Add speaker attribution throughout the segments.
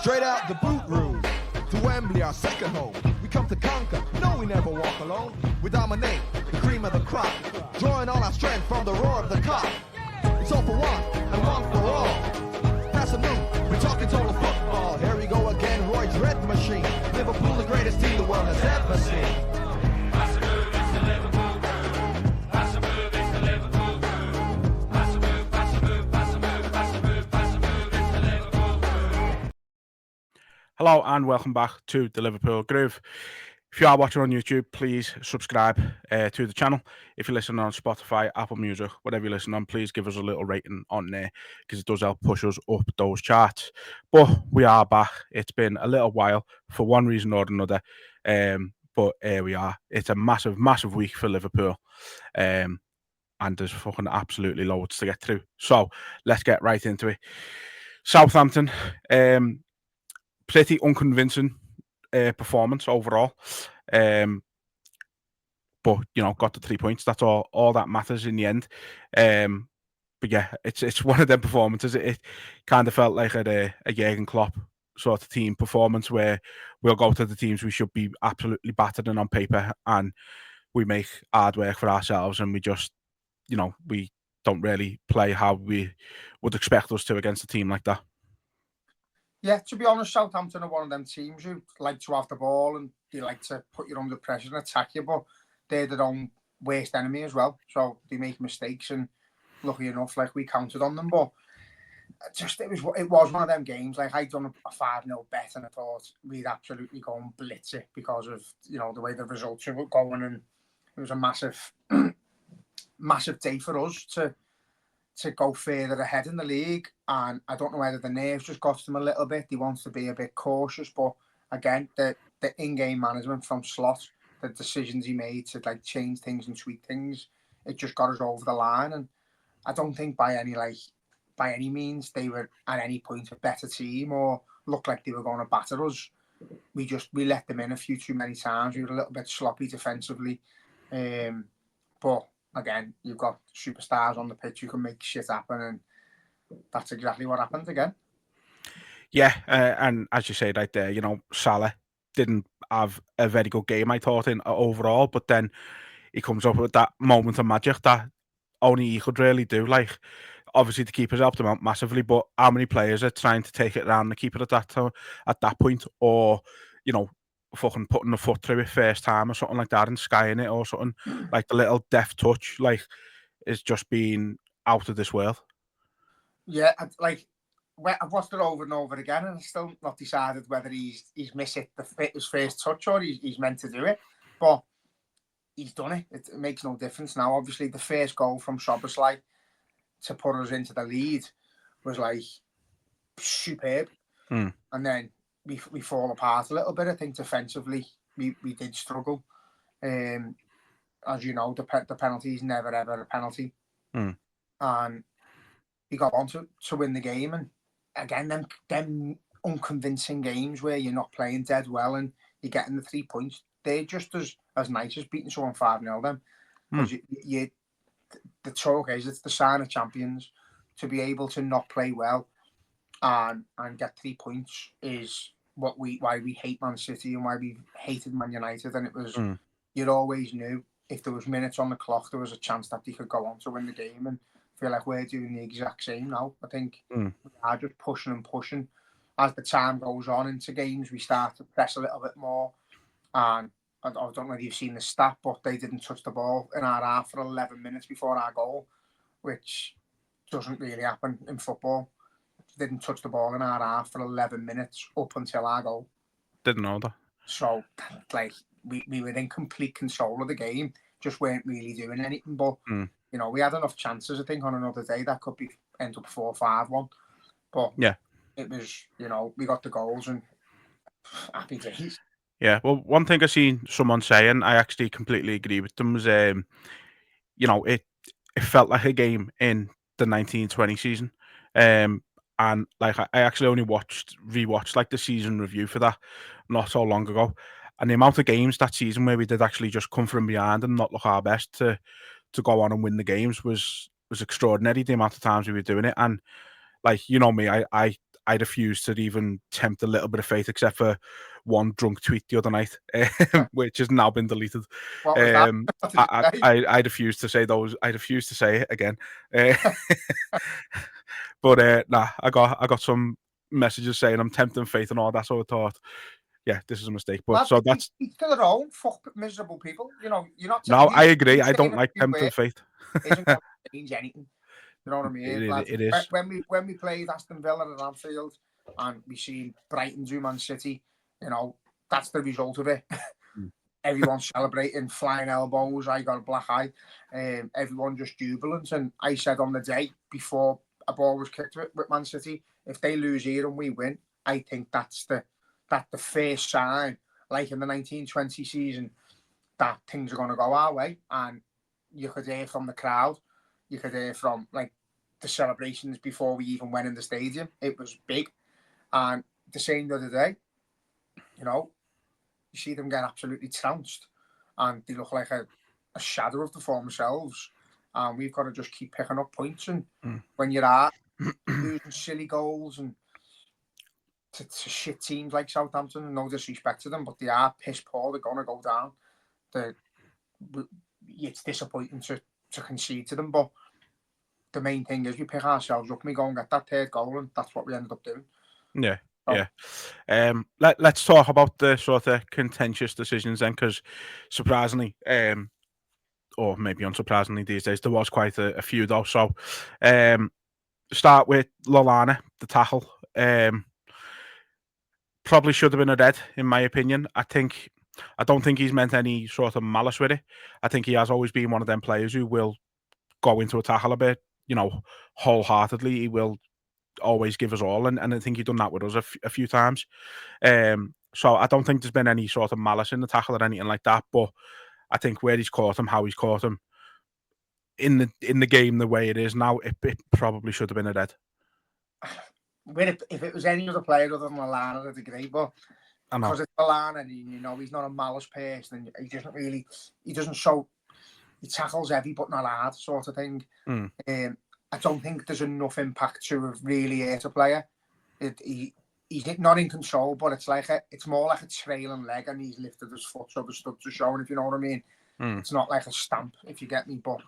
Speaker 1: Straight out the boot room to Wembley, our second home. We come to conquer. No, we never walk alone. We dominate the cream of the crop, drawing all our strength from the roar of the cock. It's all for one and one for all. Pass a move. We're talking total football. Here we go again. Roy's red machine. Liverpool, the greatest team the world has ever seen.
Speaker 2: Hello and welcome back to the Liverpool Groove. If you are watching on YouTube, please subscribe to the channel. If you're listening on Spotify, Apple Music, whatever you listen on, please give us a little rating on there because it does help push us up those charts. But we are back. It's been a little while for one reason or another. But here we are. It's a massive, massive week for Liverpool. And there's fucking absolutely loads to get through. So let's get right into it. Southampton. Pretty unconvincing performance overall. But, you know, got the 3 points. That's all that matters in the end. But yeah, it's one of them performances. It kind of felt like a Jurgen Klopp sort of team performance where we'll go to the teams we should be absolutely battering on paper and we make hard work for ourselves and we just, you know, we don't really play how we would expect us to against a team like that.
Speaker 3: Yeah, to be honest, Southampton are one of them teams who like to have the ball and they like to put you under pressure and attack you, but they're their own worst enemy as well. So they make mistakes and lucky enough, like we counted on them. But just it was one of them games. Like I'd done a 5-0 bet and I thought we'd absolutely go and blitz it because of, you know, the way the results were going, and it was a massive massive day for us to go further ahead in the league. And I don't know whether the nerves just got to them a little bit. He wants to be a bit cautious, but again, the in-game management from Slot, the decisions he made to like change things and tweak things, it just got us over the line. And I don't think by any means they were at any point a better team or looked like they were going to batter us. We let them in a few too many times. We were a little bit sloppy defensively, but again, you've got superstars on the pitch who can make shit happen, and that's exactly what happened again.
Speaker 2: Yeah, and as you say right there, you know, Salah didn't have a very good game, I thought, in overall, but then he comes up with that moment of magic that only he could really do. Like, obviously the keeper's helped him out massively, but how many players are trying to take it around the keeper at that point, or, you know, fucking putting the foot through it first time or something like that and skying it or something, like the little deft touch, like, is just being out of this world.
Speaker 3: Yeah, like I've watched it over and over again and I've still not decided whether he's missed his first touch or he's meant to do it, but he's done it. It makes no difference now. Obviously the first goal from Szoboszlai to put us into the lead was like superb, and then we fall apart a little bit. I think defensively we did struggle. As you know, the penalty is never ever a penalty, and we got on to win the game. And again, them unconvincing games where you're not playing dead well and you're getting the 3 points, they're just as nice as beating someone 5-0 then. Because the talk is it's the sign of champions to be able to not play well and get 3 points is why we hate Man City and why we hated Man United. And it was you always knew if there was minutes on the clock, there was a chance that they could go on to win the game. And I feel like we're doing the exact same now. I think we are just pushing and pushing. As the time goes on into games, we start to press a little bit more. And I don't know if you've seen the stat, but they didn't touch the ball in our half for 11 minutes before our goal, which doesn't really happen in football. Didn't touch the ball in our half for 11 minutes up until our goal.
Speaker 2: Didn't know that.
Speaker 3: So, like, we were in complete control of the game, just weren't really doing anything. But, you know, we had enough chances, I think, on another day that could end up 4-5-1. But yeah, it was, you know, we got the goals and happy days.
Speaker 2: Yeah, well, one thing I seen someone saying, I actually completely agree with them, was, you know, it felt like a game in the 1920 season. And like I actually only rewatched like the season review for that not so long ago. And the amount of games that season where we did actually just come from behind and not look our best to go on and win the games was extraordinary, the amount of times we were doing it. And like, you know me, I I refused to even tempt a little bit of fate, except for one drunk tweet the other night, which has now been deleted.
Speaker 3: What was that? What did you say?
Speaker 2: I refuse to say those. I refuse to say it again. But nah, I got some messages saying I'm tempting fate and all that. So I thought, yeah, this is a mistake. But
Speaker 3: Lads,
Speaker 2: so that's
Speaker 3: each to their own. Fuck miserable people. You know, you're not.
Speaker 2: no. I agree.
Speaker 3: you
Speaker 2: I don't
Speaker 3: saying a
Speaker 2: like
Speaker 3: few
Speaker 2: tempting
Speaker 3: words
Speaker 2: fate.
Speaker 3: Isn't going to change anything. You know what I mean,
Speaker 2: It,
Speaker 3: lads?
Speaker 2: it is.
Speaker 3: When we played Aston Villa at Anfield and we seen Brighton do Man City, you know, that's the result of it.
Speaker 2: Mm.
Speaker 3: Everyone celebrating, flying elbows. I got a black eye. Everyone just jubilant. And I said on the day before a ball was kicked with Man City, if they lose here and we win, I think that's the first sign, like in the 1920 season, that things are going to go our way. And you could hear from the crowd, you could hear from like the celebrations before we even went in the stadium. It was big. And the same the other day, you know, you see them get absolutely trounced and they look like a shadow of the former selves. And we've got to just keep picking up points. And when you're at losing silly goals and to shit teams like Southampton, no disrespect to them, but they are piss poor, they're going to go down. It's disappointing to concede to them, but the main thing is we pick ourselves up and we go and get that third goal, and that's what we ended up doing.
Speaker 2: Yeah. Yeah. Let's talk about the sort of contentious decisions then, because surprisingly, or maybe unsurprisingly these days, there was quite a few though. So start with Lallana, the tackle. Probably should have been a red, in my opinion. I don't think he's meant any sort of malice with it. I think he has always been one of them players who will go into a tackle a bit, you know, wholeheartedly. He will always give us all, and I think he's done that with us a few times. So I don't think there's been any sort of malice in the tackle or anything like that. But I think where he's caught him, how he's caught him in the game, the way it is now, it probably should have been a red.
Speaker 3: If it was any other player other than Lallana, I'd agree, but because it's Lallana and you know he's not a malice person, and he doesn't show, he tackles heavy but not hard sort of thing. I don't think there's enough impact to have really hurt a player. He's not in control, but it's more like a trailing leg, and he's lifted his foot so the studs are showing, if you know what I mean. It's not like a stamp, if you get me. But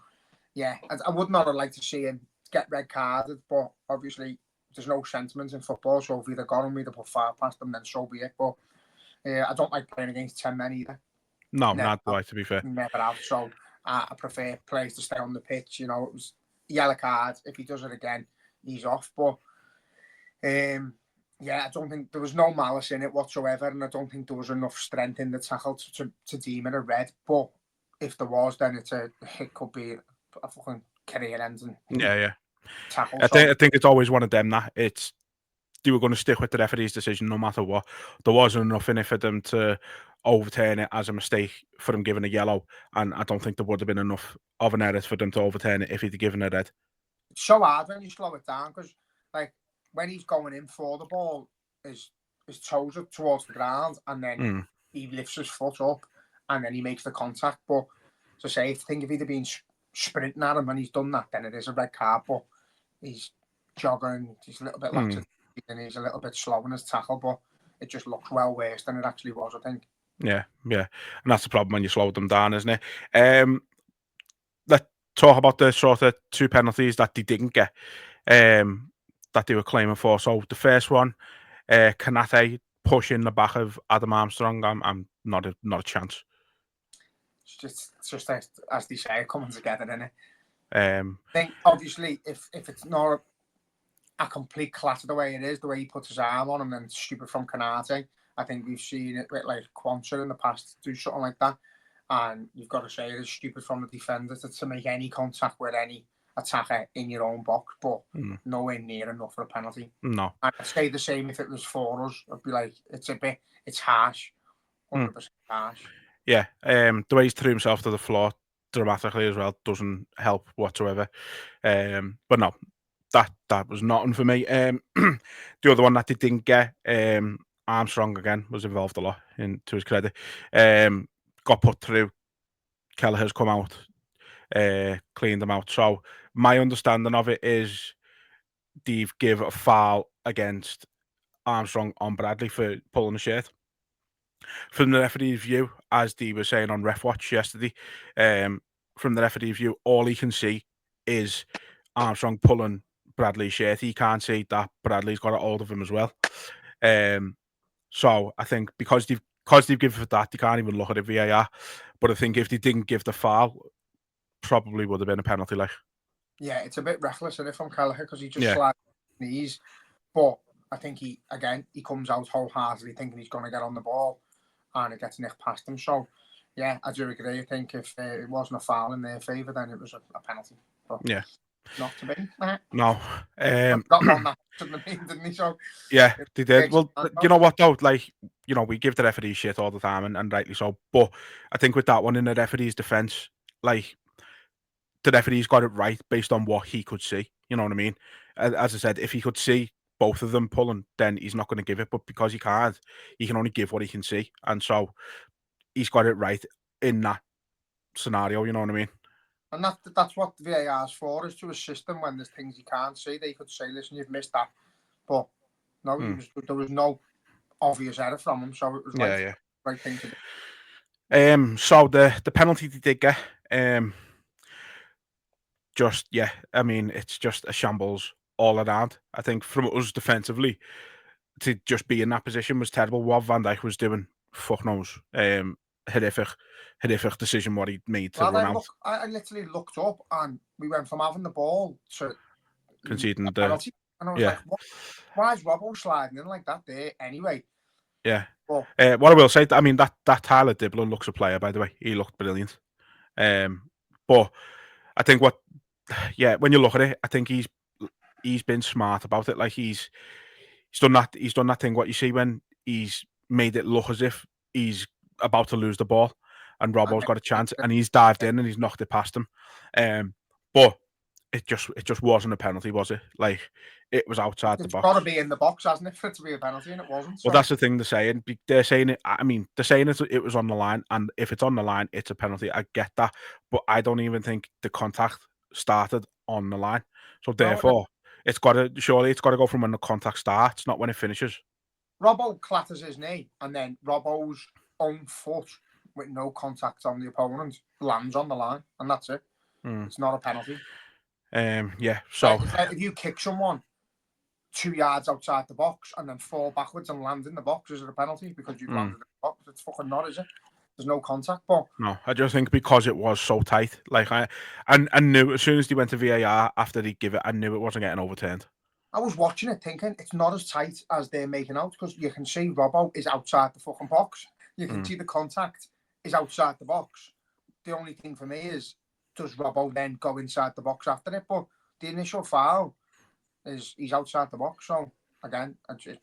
Speaker 3: yeah, I would not have liked to see him get red carded, but obviously there's no sentiment in football, so if we'd have got him, we'd have put far past them, then so be it. But I don't like playing against 10 men either.
Speaker 2: No, not do I, to be fair.
Speaker 3: Never have. So I prefer players to stay on the pitch. You know, it was yellow card. If he does it again, he's off. But yeah, I don't think there was no malice in it whatsoever, and I don't think there was enough strength in the tackle to deem it a red. But if there was, then it could be a fucking career-ending.
Speaker 2: Yeah.
Speaker 3: Tackle.
Speaker 2: I think it's always one of them that they were going to stick with the referee's decision no matter what. There wasn't enough in it for them to overturn it as a mistake for him giving a yellow, and I don't think there would have been enough of an error for them to overturn it if he'd given a red.
Speaker 3: It's so hard when you slow it down, because like when he's going in for the ball, his toes are towards the ground, and then he lifts his foot up, and then he makes the contact. But to say, if he'd have been sprinting at him and he's done that, then it is a red card. But he's jogging, he's a little bit lax, and he's a little bit slow in his tackle, but it just looks well worse than it actually was, I think.
Speaker 2: Yeah. And that's the problem when you slow them down, isn't it? Let's talk about the sort of two penalties that they didn't get, that they were claiming for. So the first one, Kanate pushing the back of Adam Armstrong. I'm not a chance.
Speaker 3: It's just as they say, coming together, isn't it?
Speaker 2: I
Speaker 3: think obviously if it's not a complete clatter the way it is, the way he puts his arm on him, then it's stupid from Kanate. I think we've seen it with like Quansah in the past do something like that, and you've got to say it is stupid from the defender to make any contact with any attacker in your own box, but nowhere near enough for a penalty.
Speaker 2: No.
Speaker 3: And I'd say the same if it was for us. I'd be like, it's harsh, 100% harsh.
Speaker 2: Yeah, the way he's threw himself to the floor dramatically as well doesn't help whatsoever. But no, that was nothing for me. The other one that they didn't get, Armstrong again was involved a lot, to his credit. Got put through. Kelleher's come out, cleaned them out. So my understanding of it is they've give a foul against Armstrong on Bradley for pulling the shirt. From the referee's view, as Dee was saying on Ref Watch yesterday, from the referee's view, all he can see is Armstrong pulling Bradley's shirt. He can't see that Bradley's got a hold of him as well. So I think because they've given that, they can't even look at it VAR. But I think if they didn't give the foul, probably would have been a penalty. Like,
Speaker 3: yeah, it's a bit reckless, isn't it, from Kelleher, because he just
Speaker 2: Yeah.
Speaker 3: slides his knees. But I think he comes out wholeheartedly thinking he's going to get on the ball, and it gets nicked past him. So, yeah, I do agree. I think if it wasn't a foul in their favour, then it was a penalty. But
Speaker 2: Yeah.
Speaker 3: not to be.
Speaker 2: no.
Speaker 3: Got one that shouldn't have been, didn't he? So,
Speaker 2: Yeah, they did. Well,
Speaker 3: Well,
Speaker 2: you know what though? Like, you know, we give the referee shit all the time, and rightly so. But I think with that one, in the referee's defence, like, the referee's got it right based on what he could see. You know what I mean? As I said, if he could see both of them pulling, then he's not going to give it. But because he can't, he can only give what he can see, and so he's got it right in that scenario. You know what I mean?
Speaker 3: And that's what the VAR's for, is to assist them when there's things you can't see. They could say, listen, you've missed that. But no, there was no obvious error from him, so it was right thing to do.
Speaker 2: So the penalty they did get, I mean, it's just a shambles all around. I think from us defensively, to just be in that position was terrible. What Van Dijk was doing, fuck knows. Horrific decision what he made to run out.
Speaker 3: I literally looked up and we went from having the ball to
Speaker 2: conceding the
Speaker 3: penalty. And I was like, why is Robbo sliding in like that there anyway?
Speaker 2: Yeah. What I will say, I mean, that Tyler Dibbler looks a player, by the way. He looked brilliant. But I think when you look at it, I think he's been smart about it. Like he's done that thing what you see when he's made it look as if he's about to lose the ball and Robbo's got a chance and he's dived in and he's knocked it past him. But it just wasn't a penalty, was it? Like, it was outside the box.
Speaker 3: It's got to be in the box, hasn't it, for it to be a penalty, and it wasn't. So.
Speaker 2: Well, that's the thing they're saying. They're saying it. I mean, they're saying it was on the line, and if it's on the line, it's a penalty. I get that, but I don't even think the contact started on the line. So therefore, it's got to go from when the contact starts, not when it finishes.
Speaker 3: Robbo clatters his knee, and then Robbo's own foot, with no contact on the opponent, lands on the line, and that's it. It's not a penalty.
Speaker 2: So
Speaker 3: if you kick someone 2 yards outside the box and then fall backwards and land in the box, is it a penalty because you've landed in the box? It's fucking not, is it? There's no contact. But
Speaker 2: no, I just think because it was so tight, like I knew as soon as they went to VAR after they give it, I knew it wasn't getting overturned.
Speaker 3: I was watching it thinking it's not as tight as they're making out, because you can see Robbo is outside the fucking box. You can see the contact is outside the box. The only thing for me is, does Robbo then go inside the box after it? But the initial foul is he's outside the box. So again, it's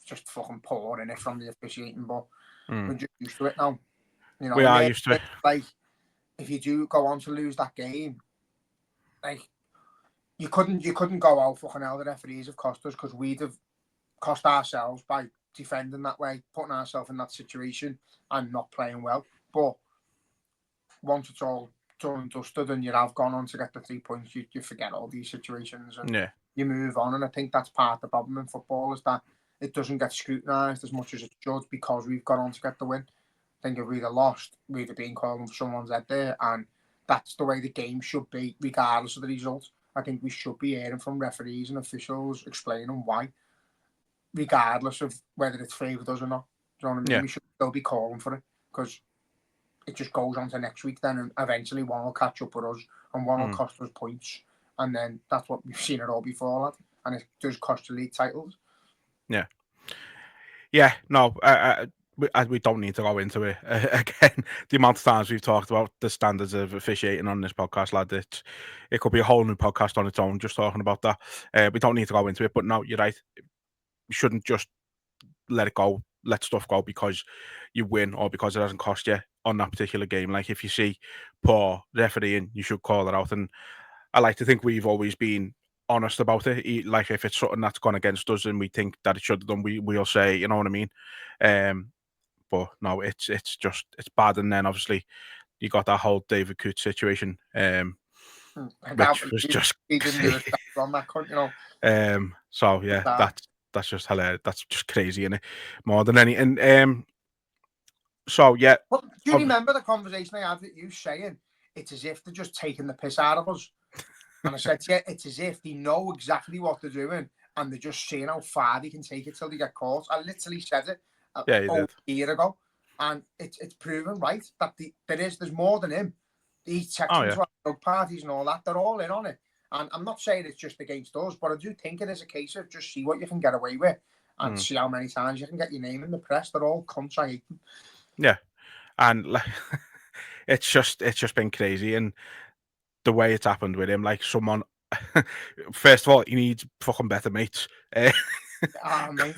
Speaker 3: just fucking poor in it from the officiating. But we're just used to it now. You know,
Speaker 2: we are used to it.
Speaker 3: Like, if you do go on to lose that game, like you couldn't go out fucking hell. The referees have cost us, because we'd have cost ourselves by defending that way, putting ourselves in that situation and not playing well. But once it's all done and dusted and you have gone on to get the 3 points, you forget all these situations and you move on. And I think that's part of the problem in football, is that it doesn't get scrutinised as much as it should, because we've gone on to get the win. I think if we'd have lost, we'd have been calling for someone's head there, and that's the way the game should be, regardless of the result. I think we should be hearing from referees and officials explaining why, regardless of whether it's favoured us or not. Do you know what I mean?
Speaker 2: Yeah.
Speaker 3: We should still be calling for it, because it just goes on to next week then, and eventually one will catch up with us and one will cost us points, and then that's what we've seen it all before, lad. And it does cost you league titles.
Speaker 2: No, we don't need to go into it again. The amount of times we've talked about the standards of officiating on this podcast, lad, it could be a whole new podcast on its own just talking about that. We don't need to go into it, but no, you're right. We shouldn't just let stuff go because you win or because it hasn't cost you on that particular game. Like, if you see poor refereeing, you should call it out. And I like to think we've always been honest about it. Like, if it's something that's gone against us and we think that it should have done, we'll say, you know what I mean? But no, it's bad. And then obviously you got that whole David Coote situation, which was just
Speaker 3: he didn't do it on that, you know.
Speaker 2: So yeah, just hilarious. That's just crazy, innit? More than anything. So yeah,
Speaker 3: But do you remember the conversation I had with you saying it's as if they're just taking the piss out of us? And I said, yeah, it's as if they know exactly what they're doing and they're just seeing how far they can take it till they get caught. I literally said it over a year ago, and it's proven right that there's more than him. These Texans, drug parties and all that, they're all in on it. And I'm not saying it's just against us, but I do think it is a case of just see what you can get away with and see how many times you can get your name in the press. They're all cunts. I hate them.
Speaker 2: Yeah, and like it's just been crazy, and the way it's happened with him, like someone. First of all, he needs fucking better mates.
Speaker 3: Mate.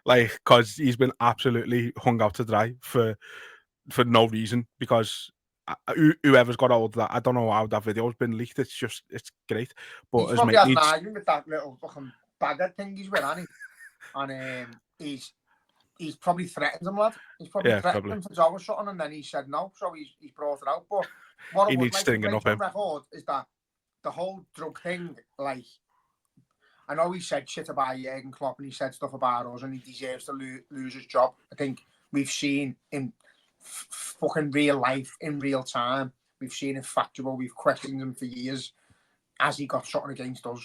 Speaker 2: Like, because he's been absolutely hung out to dry for no reason. Because whoever's got hold of that, I don't know how that video's been leaked. It's great. But
Speaker 3: he probably has an argument with that little fucking bagger thing he's with, hasn't he? And he's probably threatened him, lad. He's probably threatened him for job or something, and then he said no, so he's brought it out. But what I would like to break on record is that the whole drug thing, like, I know he said shit about Jurgen Klopp and he said stuff about us and he deserves to lose his job. I think we've seen in fucking real life, in real time, we've seen him factual, we've questioned him for years as he got shot against us.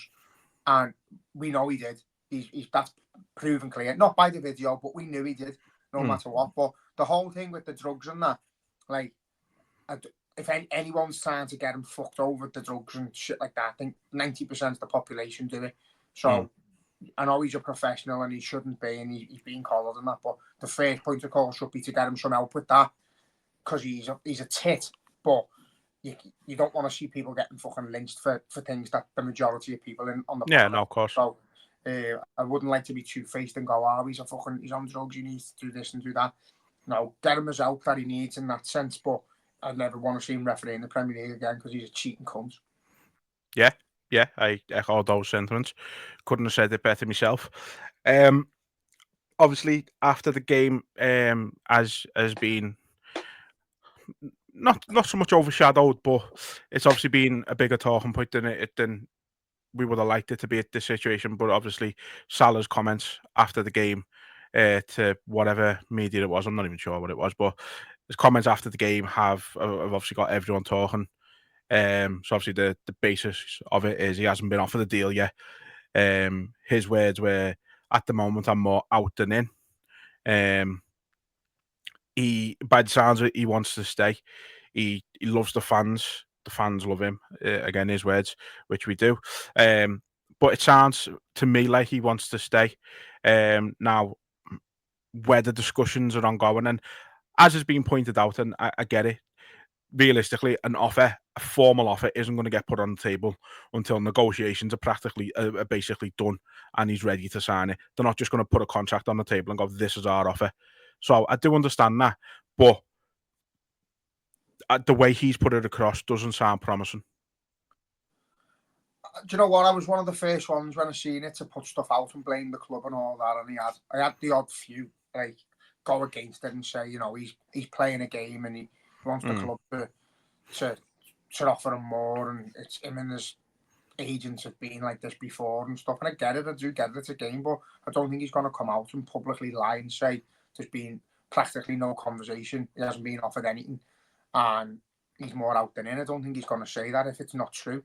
Speaker 3: And we know he did. That's proven clear. Not by the video, but we knew he did, no matter what. But the whole thing with the drugs and that, like, if anyone's trying to get him fucked over with the drugs and shit like that, I think 90% of the population do it. So I know he's a professional and he shouldn't be, and he's being collared and that, but the first point of call should be to get him some help with that, because he's a tit. But you don't want to see people getting fucking lynched for things that the majority of people on the
Speaker 2: planet. No, of course.
Speaker 3: So I wouldn't like to be two-faced and go, oh, he's on drugs, he needs to do this and do that. No, get him his help that he needs in that sense, but I'd never want to see him refereeing the Premier League again because he's a cheating cunt.
Speaker 2: Yeah, I echo those sentiments. Couldn't have said it better myself. Obviously, after the game, has been not so much overshadowed, but it's obviously been a bigger talking point than we would have liked it to be at this situation. But obviously, Salah's comments after the game to whatever media it was, I'm not even sure what it was, but his comments after the game have obviously got everyone talking. So obviously the basis of it is he hasn't been offered a deal yet. His words were, "At the moment, I'm more out than in." He, by the sounds of it, he wants to stay. He loves the fans. The fans love him. Again, his words, which we do. But it sounds to me like he wants to stay. Now, where the discussions are ongoing, and as has been pointed out, and I get it. Realistically, a formal offer isn't going to get put on the table until negotiations are basically done and he's ready to sign it. They're not just going to put a contract on the table and go, this is our offer. So I do understand that, but the way he's put it across doesn't sound promising.
Speaker 3: Do you know what? I was one of the first ones when I seen it to put stuff out and blame the club and all that, and I had the odd few like go against it and say, you know, he's playing a game and he wants the club to offer him more, and it's him and his agents have been like this before and stuff. And I get it, I do get it, it's a game, but I don't think he's going to come out and publicly lie and say there's been practically no conversation, he hasn't been offered anything, and he's more out than in. I don't think he's going to say that if it's not true.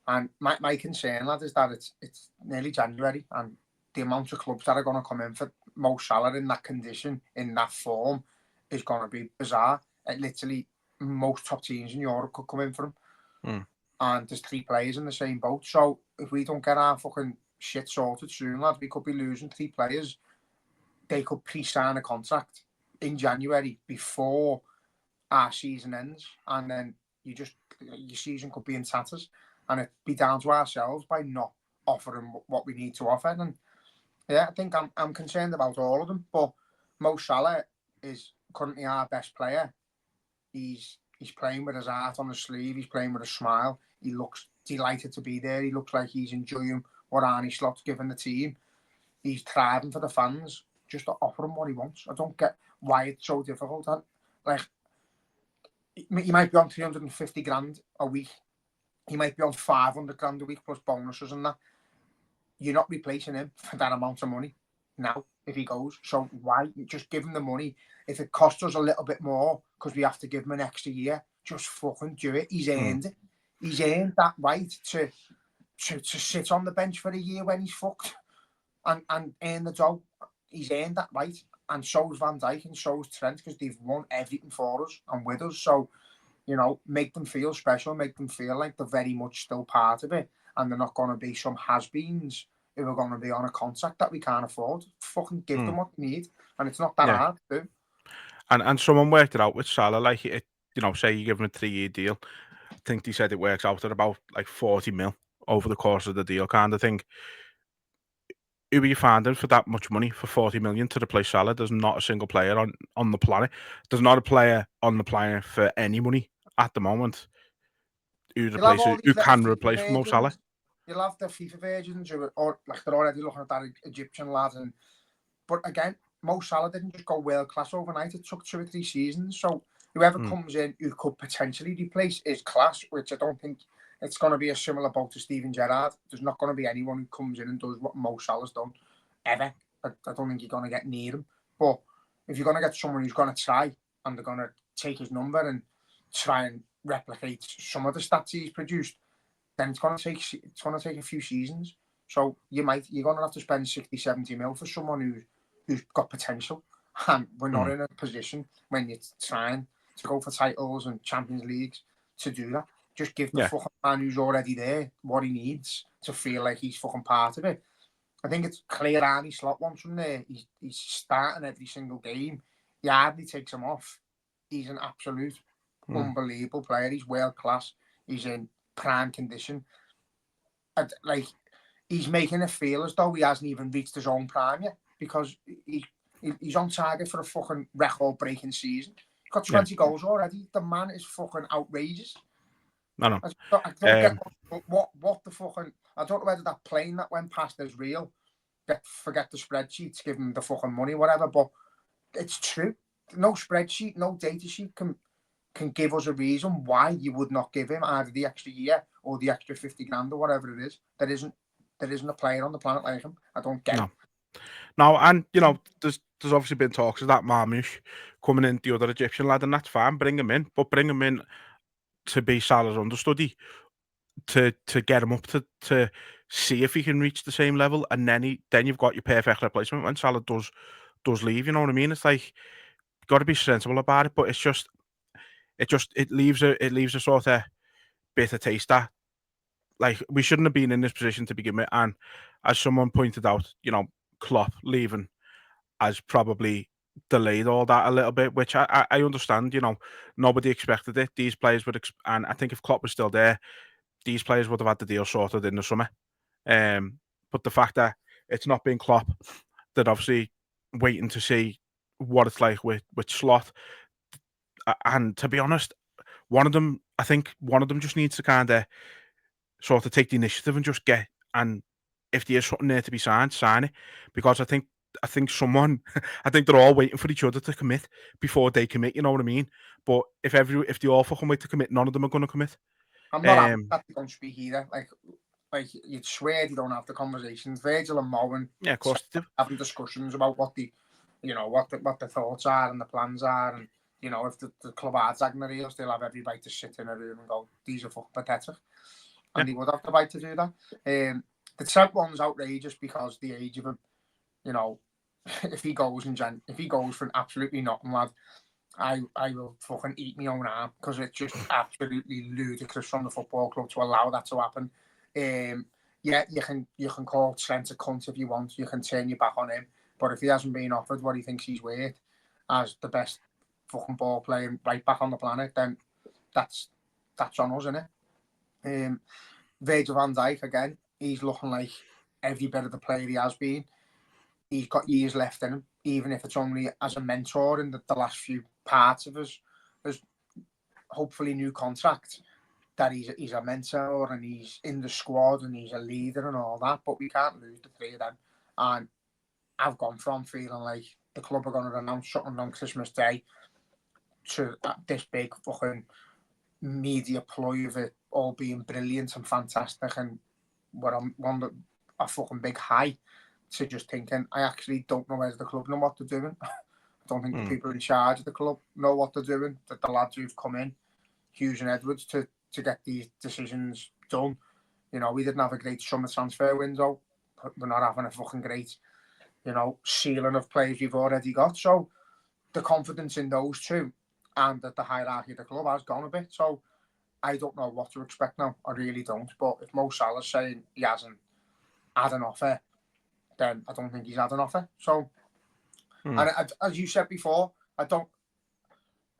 Speaker 3: And my concern, lad, is that it's nearly January, and the amount of clubs that are going to come in for Mo Salah in that condition, in that form, is going to be bizarre. Literally, most top teams in Europe could come in for him. And there's 3 players in the same boat. So if we don't get our fucking shit sorted soon, lad, we could be losing 3 players. They could pre-sign a contract in January before our season ends, and then your season could be in tatters, and it'd be down to ourselves by not offering what we need to offer. And yeah, I think I'm concerned about all of them. But Mo Salah is currently our best player. He's playing with his heart on his sleeve. He's playing with a smile. He looks delighted to be there. He looks like he's enjoying what Arne Slot's given the team. He's thriving for the fans. Just to offer him what he wants. I don't get why it's so difficult. Like, he might be on 350 grand a week. He might be on 500 grand a week plus bonuses and that. you're not replacing him for that amount of money now if he goes. So why just give him the money? If it costs us a little bit more because we have to give him an extra year, just fucking do it. He's earned it. He's earned that right to sit on the bench for a year when he's fucked and earn the dough. He's earned that right. And so's Van Dijk and so's Trent because they've won everything for us and with us. So, you know, make them feel special, make them feel like they're very much still part of it. And they're not going to be some has-beens who are going to be on a contract that we can't afford. Fucking give them what they need. And it's not that hard to do.
Speaker 2: And someone worked it out with Salah, like, it, you know, say you give him a 3-year deal. I think they said it works out at about like 40 mil over the course of the deal, kind of thing. Who are you finding for that much money, for 40 million to replace Salah? There's not a single player on the planet. There's not a player on the planet for any money at the moment who can replace Mo Salah.
Speaker 3: You'll have the FIFA versions or like they're already looking at that Egyptian lad. But again, Mo Salah didn't just go world class overnight. It took 2 or 3 seasons. So whoever comes in who could potentially replace his class, which I don't think it's going to be a similar boat to Steven Gerrard. There's not going to be anyone who comes in and does what Mo Salah's done ever. I don't think you're going to get near him. But if you're going to get someone who's going to try and they're going to take his number and try and replicate some of the stats he's produced, then it's going to take a few seasons. So you're going to have to spend 60, 70 mil for someone who's got potential. And we're not in a position when you're trying to go for titles and Champions Leagues to do that. Just give the fucking man who's already there what he needs to feel like he's fucking part of it. I think it's clear Arne Slot wants from there. He's starting every single game. He hardly takes him off. He's an absolute unbelievable player. He's world class. He's in prime condition. And, like, he's making it feel as though he hasn't even reached his own prime yet because he's on target for a fucking record-breaking season. He's got 20 goals already. The man is fucking outrageous.
Speaker 2: I know.
Speaker 3: I don't get what the fucking... I don't know whether that plane that went past is real. Forget the spreadsheets, give him the fucking money, whatever, but it's true. No spreadsheet, no data sheet can give us a reason why you would not give him either the extra year or the extra 50 grand or whatever it is. There isn't a player on the planet like him. I don't get it.
Speaker 2: No, and you know, there's obviously been talks of that Marmoush coming in, the other Egyptian lad, and that's fine. Bring him in, but bring him in to be Salah's understudy, to get him up to see if he can reach the same level, and then you've got your perfect replacement when Salah does leave. You know what I mean? It's like you've got to be sensible about it, but it leaves a sort of bitter taste that, like, we shouldn't have been in this position to begin with. And as someone pointed out, you know, Klopp leaving has probably delayed all that a little bit, which I understand. You know, nobody expected it. These players would, and I think if Klopp was still there, these players would have had the deal sorted in the summer. But the fact that it's not been Klopp, that obviously waiting to see what it's like with Slot. And to be honest, I think one of them just needs to kind of sort of take the initiative and just get, and if there's something there to be signed, sign it. Because I think someone, I think they're all waiting for each other to commit before they commit, you know what I mean? But if they all fucking wait to commit, none of them are going to commit.
Speaker 3: I'm not happy that they don't speak either. Like you'd swear they don't have the conversations. Virgil and Moen,
Speaker 2: of course they do,
Speaker 3: having discussions about what the thoughts are and the plans are, and you know, if the club are zagging their heels, they'll have every right to sit in a room and go, "These are fucking pathetic," and they would have the right to do that. The Trent one's outrageous because the age of him. You know, if he goes for an absolutely nothing, lad, I will fucking eat my own arm because it's just absolutely ludicrous from the football club to allow that to happen. Yeah, you can call Trent a cunt if you want. You can turn your back on him, but if he hasn't been offered what he thinks he's worth as the best fucking ball player right back on the planet, then that's on us, isn't it? Virgil van Dijk again. He's looking like every bit of the player he has been. He's got years left in him, even if it's only as a mentor in the last few parts of his hopefully new contract, that he's a mentor and he's in the squad and he's a leader and all that. But we can't lose the three of them. And I've gone from feeling like the club are going to announce something on Christmas Day to this big fucking media ploy of it all being brilliant and fantastic, and what I'm a fucking big high to just thinking, I actually don't know where's the club know what they're doing. I don't think the people in charge of the club know what they're doing. That the lads who've come in, Hughes and Edwards, to get these decisions done. You know, we didn't have a great summer transfer window. We're not having a fucking great, you know, ceiling of players we've already got. So the confidence in those two and that the hierarchy of the club has gone a bit. So I don't know what to expect now. I really don't. But if Mo Salah's saying he hasn't had an offer, then I don't think he's had an offer. So, and as you said before, I don't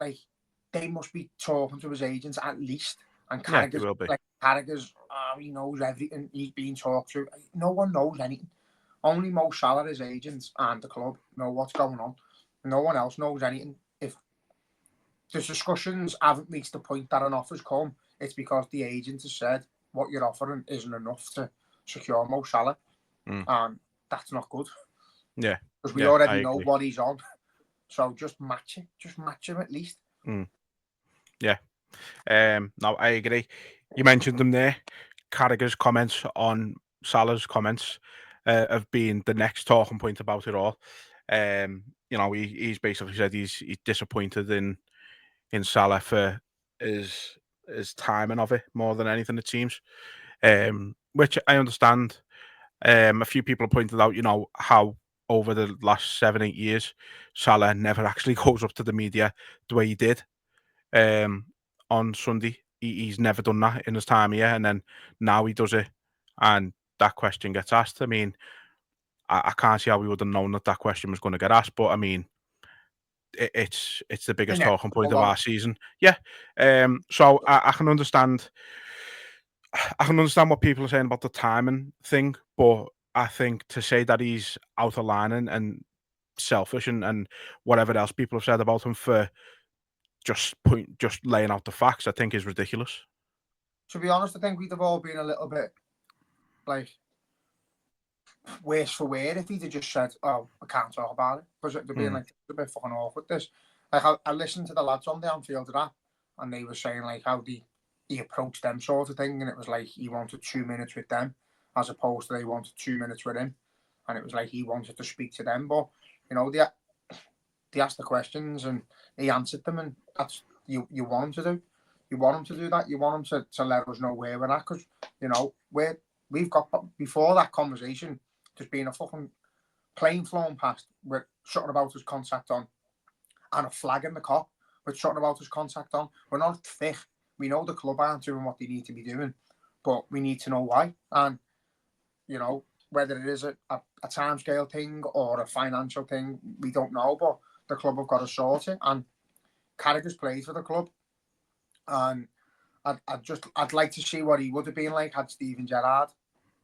Speaker 3: like. They must be talking to his agents at least. And Carragher's, he knows everything. He's being talked to. No one knows anything. Only Mo Salah, his agents, and the club know what's going on. No one else knows anything. If the discussions haven't reached the point that an offer's come, it's because the agent has said what you're offering isn't enough to secure Mo Salah. And that's not good.
Speaker 2: Yeah.
Speaker 3: Because we already know what he's on. So just match it. Just match him at least.
Speaker 2: Yeah. No, I agree. You mentioned them there. Carragher's comments on Salah's comments of being the next talking point about it all. You know, he's basically said he's disappointed in Salah for his timing of it more than anything, it seems. Which I understand. A few people have pointed out, you know, how over the last 7-8 years, Salah never actually goes up to the media the way he did on Sunday. He's never done that in his time here, and then now he does it, and that question gets asked. I mean, I can't see how we would have known that question was going to get asked, but I mean, it's the biggest talking point of our season. Yeah. So I can understand. I can understand what people are saying about the timing thing, but I think to say that he's out of line and selfish and whatever else people have said about him for just laying out the facts, I think is ridiculous.
Speaker 3: To be honest, I think we'd have all been a little bit like worse for wear if he'd have just said, "Oh, I can't talk about it," because they'd be like, "It's a bit fucking awkward." This, like, I listened to the lads on the Anfield app, and they were saying like how he approached them sort of thing, and it was like he wanted 2 minutes with them, as opposed to they wanted 2 minutes with him, and it was like he wanted to speak to them, but you know they asked the questions and he answered them, and that's you want him to do. You want him to do that. You want him to let us know where we're at, because you know we've got before that conversation. There's been a fucking plane flown past with something about his contact on, and a flag in the cop with something about his contact on. We're not thick. We know the club aren't doing what they need to be doing, but we need to know why. And you know, whether it is a timescale thing or a financial thing, we don't know. But the club have got to sort it. And Carragher's played for the club, and I'd like to see what he would have been like had Steven Gerrard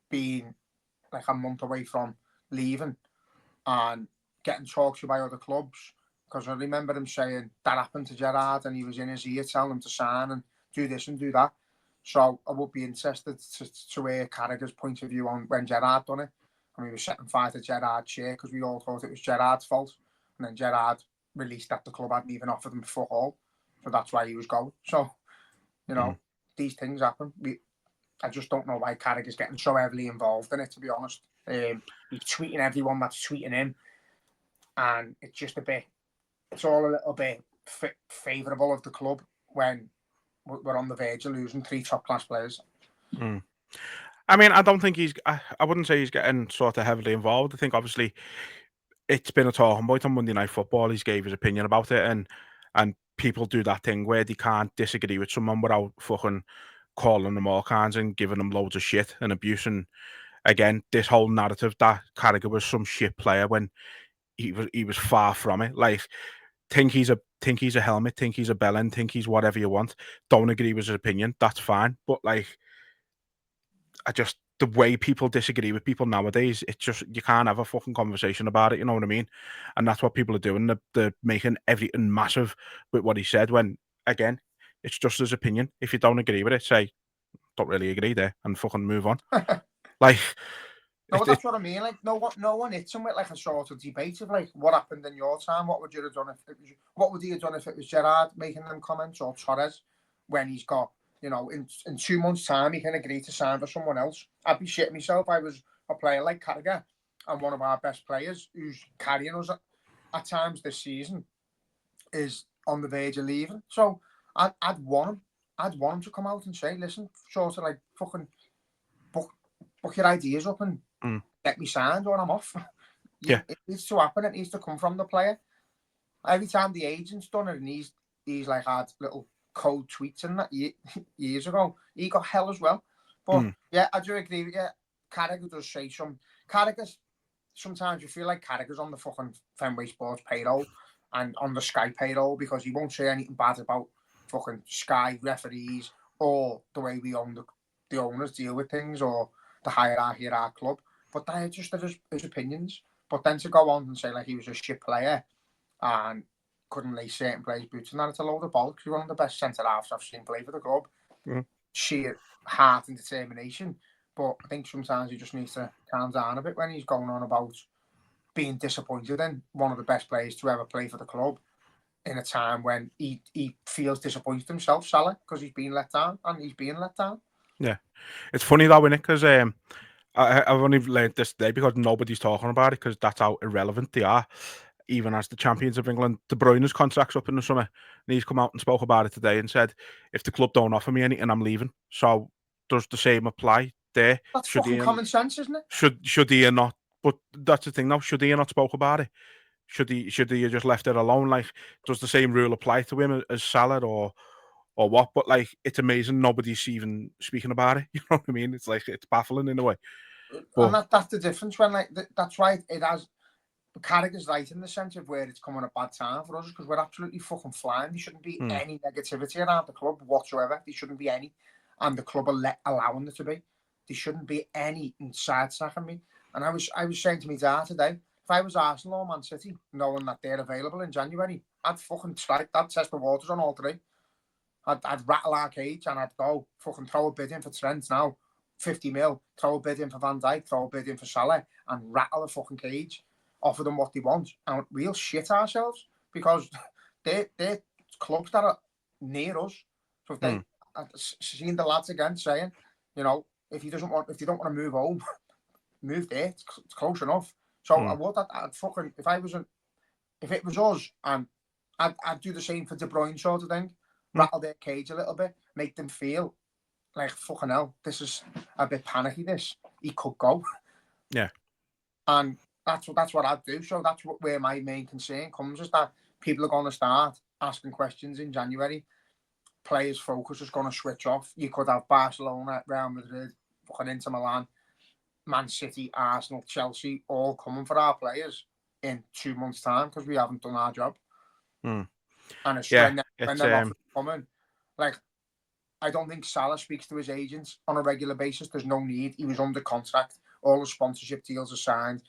Speaker 3: been like a month away from leaving and getting talked to by other clubs. Because I remember him saying that happened to Gerrard, and he was in his ear telling him to sign and do this and do that. So I would be interested to hear Carragher's point of view on when Gerrard done it. And we were setting fire to Gerrard's chair because we all thought it was Gerrard's fault. And then Gerrard released that the club hadn't even offered him fuck all. So that's why he was going. So, you know, these things happen. I just don't know why Carragher's getting so heavily involved in it, to be honest. He's tweeting everyone that's tweeting him. And it's just it's all a little bit favourable of the club when we're on the verge of losing 3 top-class players.
Speaker 2: I mean, I don't think I wouldn't say he's getting sort of heavily involved. I think obviously it's been a talking point on Monday Night Football. He's gave his opinion about it, and people do that thing where they can't disagree with someone without fucking calling them all kinds and giving them loads of shit and abuse. And again, this whole narrative that Carragher was some shit player when he was far from it. Like, think he's a helmet, think he's a bellend, think he's whatever you want. Don't agree with his opinion. That's fine. But like, the way people disagree with people nowadays, it's just, you can't have a fucking conversation about it, you know what I mean? And that's what people are doing. They're making everything massive with what he said, when, again, it's just his opinion. If you don't agree with it, say, don't really agree there, and fucking move on. Like,
Speaker 3: no, that's what I mean. Like, no one hits him with like a sort of debate of like, what happened in your time? What would you have done if it was? What would he have done if it was Gerrard making them comments, or Torres, when he's got, you know, in 2 months' time he can agree to sign for someone else? I'd be shitting myself. I was a player like Carragher and one of our best players who's carrying us at times this season is on the verge of leaving. So I'd want him to come out and say, listen, sort of like fucking book your ideas up and get me signed or I'm off.
Speaker 2: Yeah.
Speaker 3: It needs to happen. It needs to come from the player. Every time the agent's done it and he's like had little cold tweets and that years ago, he got hell as well. But yeah, I do agree with you. Carragher does say Carragher's sometimes you feel like Carragher's on the fucking Fenway Sports payroll and on the Sky payroll because he won't say anything bad about fucking Sky referees or the way we own the owners deal with things or the hierarchy at our club. But they're just his opinions. But then to go on and say like he was a shit player and couldn't lay certain players' boots and that, it's a load of bollocks. He's one of the best centre-halves I've seen play for the club. Sheer heart and determination. But I think sometimes he just needs to calm down a bit when he's going on about being disappointed in one of the best players to ever play for the club in a time when he feels disappointed himself, Salah, because he's been let down and he's being let down.
Speaker 2: Yeah. It's funny though, isn't it? Because I've only learned this today because nobody's talking about it because that's how irrelevant they are. Even as the champions of England, De Bruyne's contract's up in the summer, and he's come out and spoke about it today and said, if the club don't offer me anything, I'm leaving. So does the same apply there?
Speaker 3: That's fucking common sense, isn't it?
Speaker 2: Should he not? But that's the thing now. Should he not spoke about it? Should he have just left it alone? Like, does the same rule apply to him as Salah or what? But like, it's amazing nobody's even speaking about it. You know what I mean? It's like it's baffling in a way.
Speaker 3: But, and that's the difference when like that's why it has. Carragher's right in the sense of where it's coming a bad time for us because we're absolutely fucking flying. There shouldn't be any negativity around the club whatsoever. There shouldn't be any, and the club are allowing there to be. There shouldn't be any inside sacking me. And I was saying to my dad today, if I was Arsenal or Man City, knowing that they're available in January, I'd fucking I'd test the waters on all three. I'd rattle our cage and I'd go fucking throw a bid in for Trent now, 50 mil, throw a bid in for Van Dijk, throw a bid in for Salah, and rattle the fucking cage. Offer them what they want, and we'll shit ourselves because they're clubs that are near us. So if they seen the lads again saying, you know, if you don't want to move home, move there. It's close enough. So I would. I'd fucking if it was us, and I'd do the same for De Bruyne sort of thing. Rattle their cage a little bit, make them feel like fucking hell. This is a bit panicky. He could go.
Speaker 2: Yeah,
Speaker 3: and. That's what I'd do. So that's where my main concern comes is that people are going to start asking questions in January. Players' focus is going to switch off. You could have Barcelona, Real Madrid, fucking Inter Milan, Man City, Arsenal, Chelsea, all coming for our players in 2 months' time because we haven't done our job. And it's when they're not coming. Like, I don't think Salah speaks to his agents on a regular basis. There's no need. He was under contract. All the sponsorship deals are signed.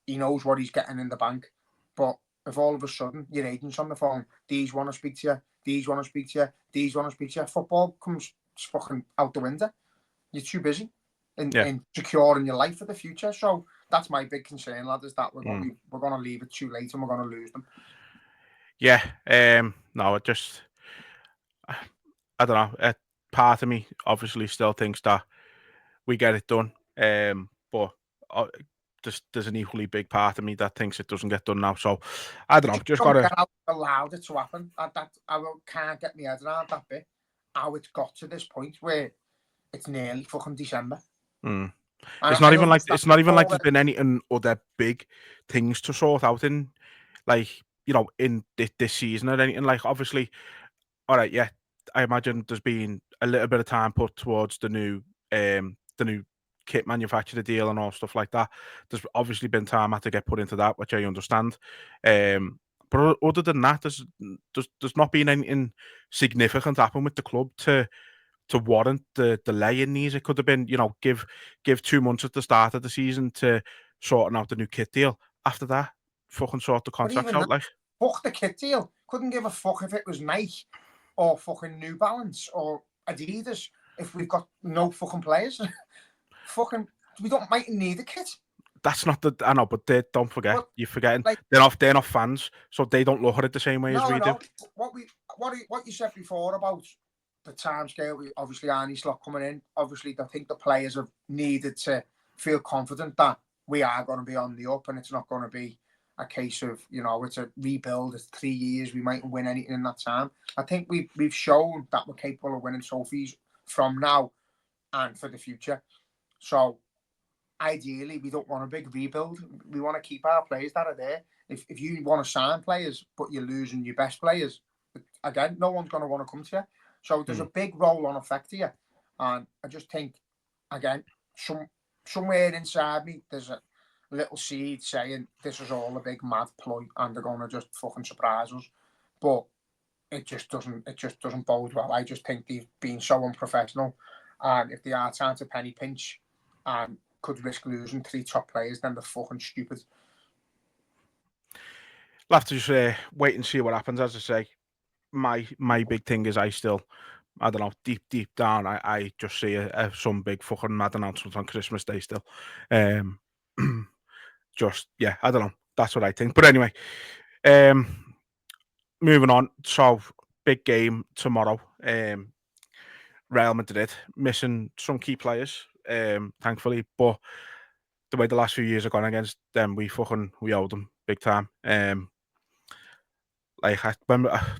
Speaker 3: He knows what he's getting in the bank. But if all of a sudden your agent's on the phone, these want to speak to you, these want to speak to you, these want to speak to you, football comes fucking out the window. You're too busy in securing your life for the future. So that's my big concern, lad, is that we're going to leave it too late and we're going to lose them.
Speaker 2: Yeah. No, it just... I don't know. Part of me obviously still thinks that we get it done. But... there's an equally big part of me that thinks it doesn't get done now. So I don't know. Just gotta
Speaker 3: allow it to happen. I can't get my head around that bit. How it's got to this point where it's nearly fucking December.
Speaker 2: It's not even like there's been any other big things to sort out in, like, you know, in this season or anything. Like, obviously, all right, yeah, I imagine there's been a little bit of time put towards the new kit manufacturer deal and all stuff like that. There's obviously been time had to get put into that, which I understand. But other than that, there's not been anything significant happen with the club to warrant the delay in these. It could have been, you know, give 2 months at the start of the season to sorting out the new kit deal. After that, fucking sort the contracts out. Like,
Speaker 3: fuck the kit deal. Couldn't give a fuck if it was Nike or fucking New Balance or Adidas if we've got no fucking players. Fucking, we might need a kit.
Speaker 2: That's not the. I know, but don't forget. But, you're forgetting. Like, they're not fans, so they don't look at it the same way as we do.
Speaker 3: What you said before about the timescale, obviously Arnie Slot coming in. Obviously, I think the players have needed to feel confident that we are going to be on the up, and it's not going to be a case of, it's a rebuild. It's 3 years. We mightn't win anything in that time. I think we've shown that we're capable of winning trophies from now and for the future. So ideally, we don't want a big rebuild. We want to keep our players that are there. If you want to sign players, but you're losing your best players, again, no one's going to want to come to you. So there's a big roll-on effect here. And I just think, again, somewhere inside me, there's a little seed saying this is all a big mad ploy and they're going to just fucking surprise us. But it just doesn't bode well. I just think they've been so unprofessional. And if they are trying to penny pinch and could risk losing 3 top players, then they're fucking stupid.
Speaker 2: We'll have to just wait and see what happens. As I say, my big thing is I don't know, deep down, I just see some big fucking mad announcement on Christmas Day still. Just, yeah, I don't know. That's what I think. But anyway, moving on. So, big game tomorrow. Real Madrid missing some key players, thankfully. But the way the last few years have gone against them, we owe them big time. When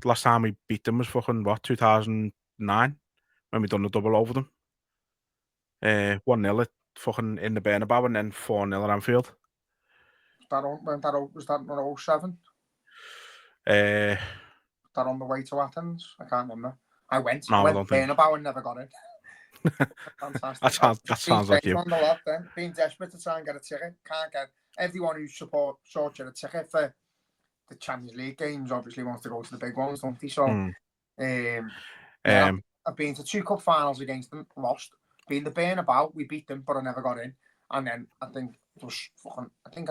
Speaker 2: last time we beat them was 2009 when we done the double over them. 1-0 at in the Bernabeu and then 4-0 at Anfield.
Speaker 3: Was that on 07?
Speaker 2: That
Speaker 3: on the way to Athens? I can't remember. I went
Speaker 2: I don't think.
Speaker 3: Bernabeu and never got in. Fantastic.
Speaker 2: that sounds like you.
Speaker 3: On the lot, then. Being desperate to try and get a ticket. Can't get. Everyone who supports a ticket for the Champions League games obviously wants to go to the big ones, don't they? So, I've been to 2 cup finals against them, lost. Been the Bernabeu, we beat them, but I never got in. And then I think I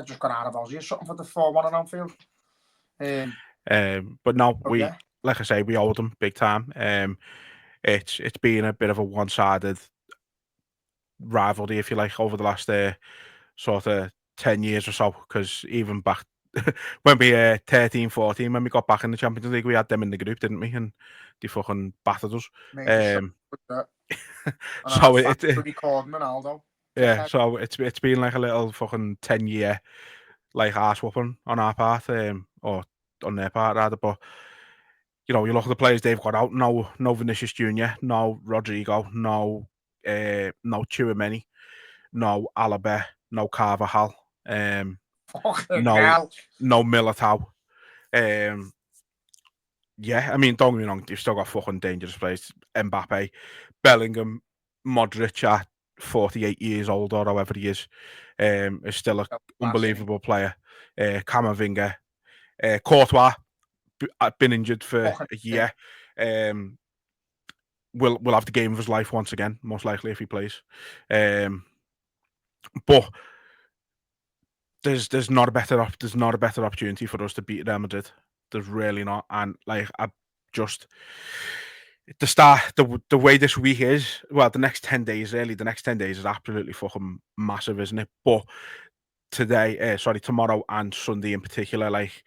Speaker 3: just got out of Aussie or something for the 4-1 at Anfield.
Speaker 2: But no, like I say, we owe them big time. It's been a bit of a one-sided rivalry, if you like, over the last sort of 10 years or so. Because even back when we 13-14, when we got back in the Champions League, we had them in the group, didn't we? And they fucking battered us. So
Speaker 3: recording Ronaldo.
Speaker 2: Yeah, so it's been like a little fucking 10-year like arse whooping on our part, or on their part rather. But you look at the players they've got out. No Vinicius Junior, no Rodrigo, no Tchouaméni, no Alaba, no Carvajal, no Militao. Yeah, I mean, don't get me wrong, you've still got fucking dangerous players. Mbappe, Bellingham, Modric at 48 years old or however he is still an unbelievable player. Camavinga, Courtois, been injured for a year. Will have the game of his life once again, most likely if he plays. But there's not a better opportunity for us to beat Real Madrid. There's really not, and like I just the start the way this week is. Well, the next 10 days is absolutely fucking massive, isn't it? But tomorrow and Sunday in particular, like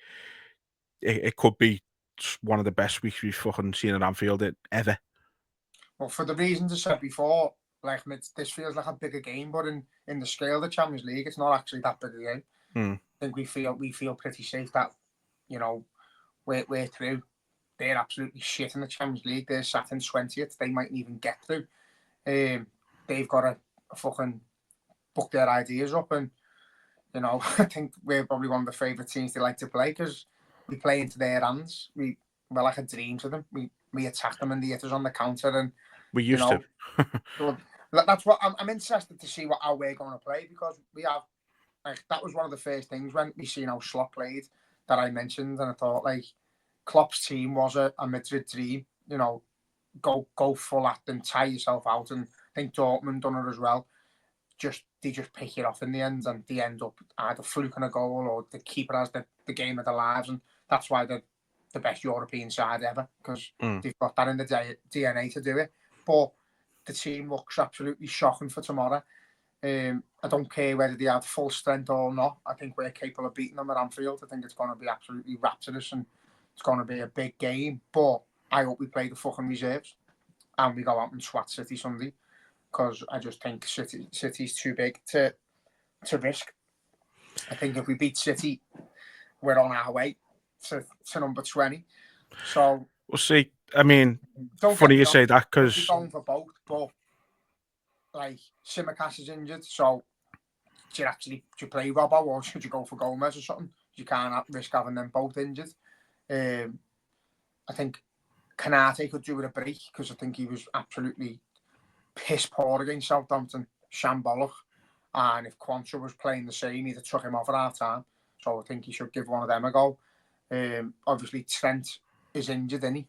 Speaker 2: it could be one of the best weeks we've fucking seen at Anfield ever.
Speaker 3: Well, for the reasons I said before, like this feels like a bigger game, but in the scale of the Champions League, it's not actually that big a game. I think we feel pretty safe that we're through. They're absolutely shit in the Champions League. They're sat in 20th. They mightn't even get through. They've got to fucking book their ideas up, and I think we're probably one of the favourite teams they like to play because we play into their hands. We're like a dream to them. We attack them and they hit us on the counter, and
Speaker 2: we used to.
Speaker 3: So that's what I'm interested to see how we're going to play, because we have that was one of the first things when we seen how Slot played that I mentioned, and I thought Klopp's team was a Madrid dream. Go full at them, tie yourself out, and I think Dortmund done it as well. They just pick it off in the end, and they end up either fluking a goal or the keeper has the game of their lives, and that's why they're the best European side ever, because they've got that in the DNA to do it. But the team looks absolutely shocking for tomorrow. I don't care whether they have full strength or not. I think we're capable of beating them at Anfield. I think it's going to be absolutely rapturous and it's going to be a big game. But I hope we play the fucking reserves and we go out and swat City Sunday, because I just think City's too big to to risk. I think if we beat City, we're on our way to number 20. So
Speaker 2: we'll see. I mean,
Speaker 3: don't
Speaker 2: funny
Speaker 3: get me
Speaker 2: you
Speaker 3: wrong,
Speaker 2: say that
Speaker 3: we're
Speaker 2: because
Speaker 3: going for both, but like Simicast is injured, so do you play Robbo or should you go for Gomez or something? You can't risk having them both injured. I think Canate could do with a break because I think he was absolutely piss poor against Southampton, shambolic. And if Quantra was playing the same, he'd have took him off at half time. So I think he should give one of them a go. Obviously, Trent is injured, isn't he?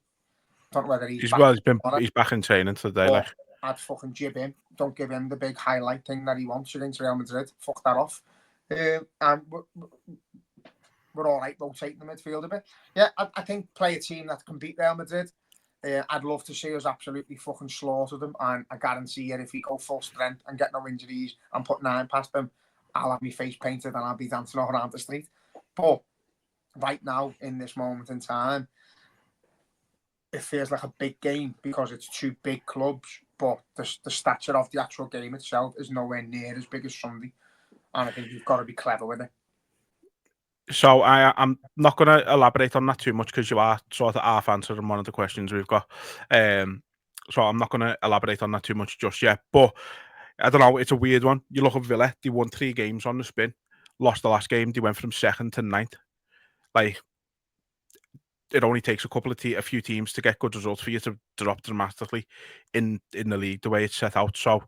Speaker 3: Don't know whether he's back.
Speaker 2: He's back in training today. Like,
Speaker 3: I'd fucking jib him. Don't give him the big highlight thing that he wants against Real Madrid. Fuck that off. And we're all right rotating the midfield a bit. Yeah, I think play a team that can beat Real Madrid. I'd love to see us absolutely fucking slaughter them, and I guarantee you, if we go full strength and get no injuries and put 9 past them, I'll have my face painted and I'll be dancing all around the street. But right now, in this moment in time, it feels like a big game because it's 2 big clubs, but the stature of the actual game itself is nowhere near as big as Sunday, and I think you've got to be clever with it.
Speaker 2: So I'm not going to elaborate on that too much because you are sort of half answering one of the questions we've got. So I'm not going to elaborate on that too much just yet. But I don't know, it's a weird one. You look at Villa, they won 3 games on the spin, lost the last game, they went from 2nd to 9th. Like, it only takes a few teams to get good results for you to drop dramatically in the league the way it's set out. So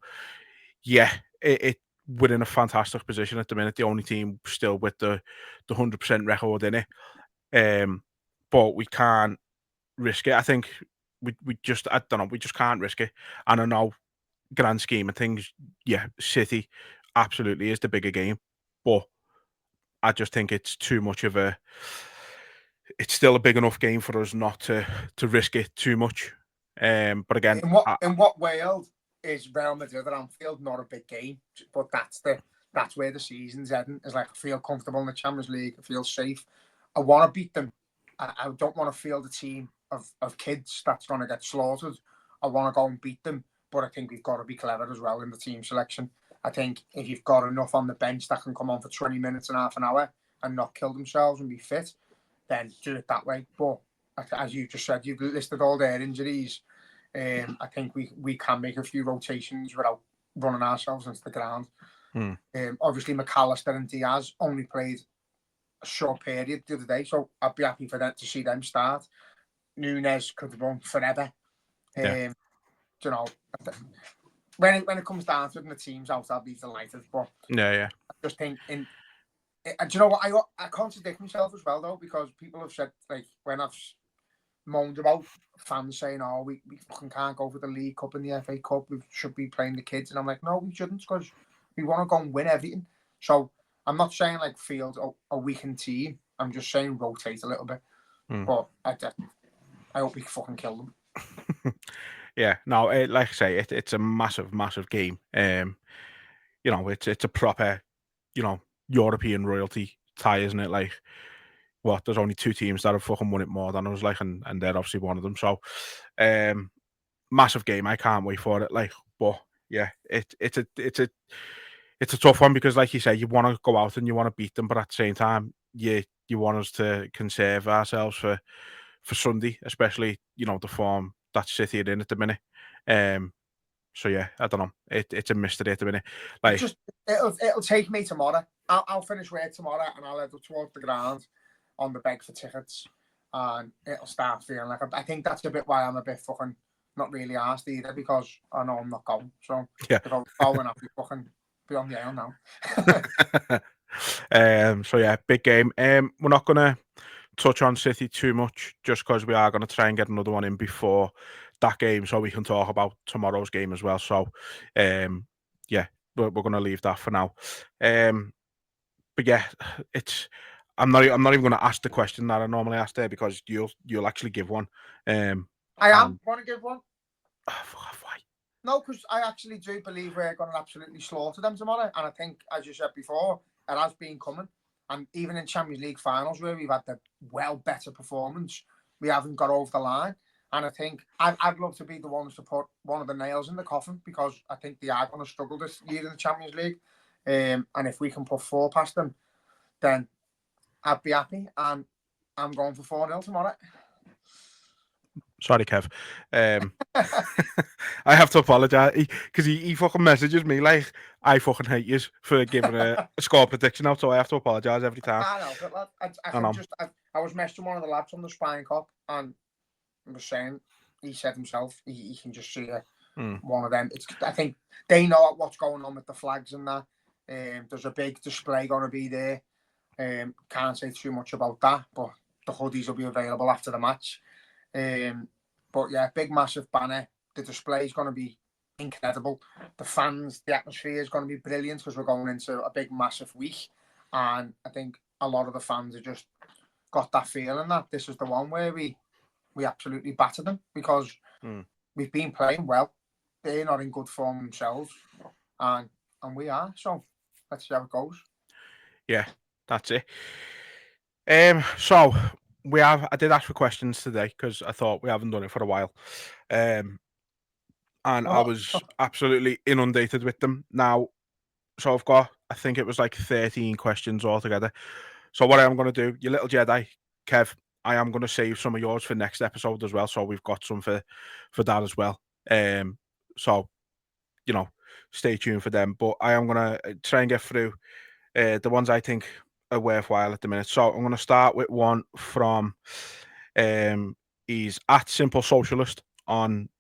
Speaker 2: yeah, we're in a fantastic position at the minute. The only team still with the 100% record in it. But we can't risk it. I think we just can't risk it. And I know, grand scheme of things, yeah, City absolutely is the bigger game, but I just think it's too much of a. It's still a big enough game for us not to risk it too much. But again,
Speaker 3: in what world is Real Madrid at Anfield not a big game? But that's where the season's heading. Is like, I feel comfortable in the Champions League. I feel safe. I want to beat them. I don't want to field a team of kids that's going to get slaughtered. I want to go and beat them. But I think we've got to be clever as well in the team selection. I think if you've got enough on the bench that can come on for 20 minutes and half an hour and not kill themselves and be fit, then do it that way. But as you just said, you've listed all their injuries. I think we can make a few rotations without running ourselves into the ground. Obviously, McAllister and Diaz only played a short period the other day, so I'd be happy for them to see them start. Nunes could run forever. You know, when it comes down to it and the team's out, I'll be delighted. But
Speaker 2: yeah,
Speaker 3: I just think do you know what, I contradict myself as well though, because people have said, like, when I've moaned about fans saying, "Oh, we fucking can't go for the League Cup and the FA Cup. We should be playing the kids," and I'm like, no, we shouldn't, because we want to go and win everything. So I'm not saying like field a weakened team. I'm just saying rotate a little bit. But I hope we fucking kill them.
Speaker 2: Yeah, no, like I say, it's a massive, massive game. You know, it's a proper, you know, European royalty tie, isn't it? Like, what? There's only 2 teams that have fucking won it more than us, like, and they're obviously one of them. So, massive game. I can't wait for it. Like, but yeah, it's a tough one because, like you say, you want to go out and you want to beat them, but at the same time, you want us to conserve ourselves for Sunday, especially, you know, the form that City are in at the minute. So yeah, I don't know. It's a mystery at the minute. Like,
Speaker 3: it'll take me tomorrow. I'll finish work tomorrow and I'll head up towards the ground on the beg for tickets, and it'll start feeling like I think that's a bit why I'm a bit fucking not really arsed either, because I know I'm not going. So
Speaker 2: yeah,
Speaker 3: if I was going, I'd be fucking be on the air now.
Speaker 2: So yeah, big game. We're not gonna touch on City too much just because we are going to try and get another one in before that game so we can talk about tomorrow's game as well. So yeah, we're going to leave that for now. But yeah, I'm not even going to ask the question that I normally ask there, because you'll actually give one.
Speaker 3: I want to give one.
Speaker 2: Why?
Speaker 3: No, because I actually do believe we're going to absolutely slaughter them tomorrow, and I think, as you said before, it has been coming. And even in Champions League finals, where we've had the better performance, we haven't got over the line. And I think I'd love to be the ones to put one of the nails in the coffin, because I think they are going to struggle this year in the Champions League. And if we can put 4 past them, then I'd be happy. And I'm going for 4-0 tomorrow.
Speaker 2: Sorry, Kev. I have to apologise because he fucking messages me like I fucking hate you for giving a score prediction out, so I have to apologise every time.
Speaker 3: I know, but lad, I was messaging one of the lads on the Spine Cop, and I was saying, he said himself, he can just see one of them. I think they know what's going on with the flags and that. There's a big display going to be there. Can't say too much about that, but the hoodies will be available after the match. But yeah, big massive banner. The display is going to be incredible. The fans, the atmosphere is going to be brilliant because we're going into a big massive week, and I think a lot of the fans have just got that feeling that this is the one where we absolutely batter them, because we've been playing well. They're not in good form themselves, and we are. So let's see how it goes.
Speaker 2: Yeah, that's it. So I did ask for questions today because I thought we haven't done it for a while. And I was absolutely inundated with them. Now, so I've got, I think it was like 13 questions altogether. So what I am going to do, you little Jedi, Kev, I am going to save some of yours for next episode as well. So we've got some for that as well. So, you know, stay tuned for them. But I am going to try and get through the ones I think are worthwhile at the minute. So I'm going to start with one from, he's at Simple Socialist on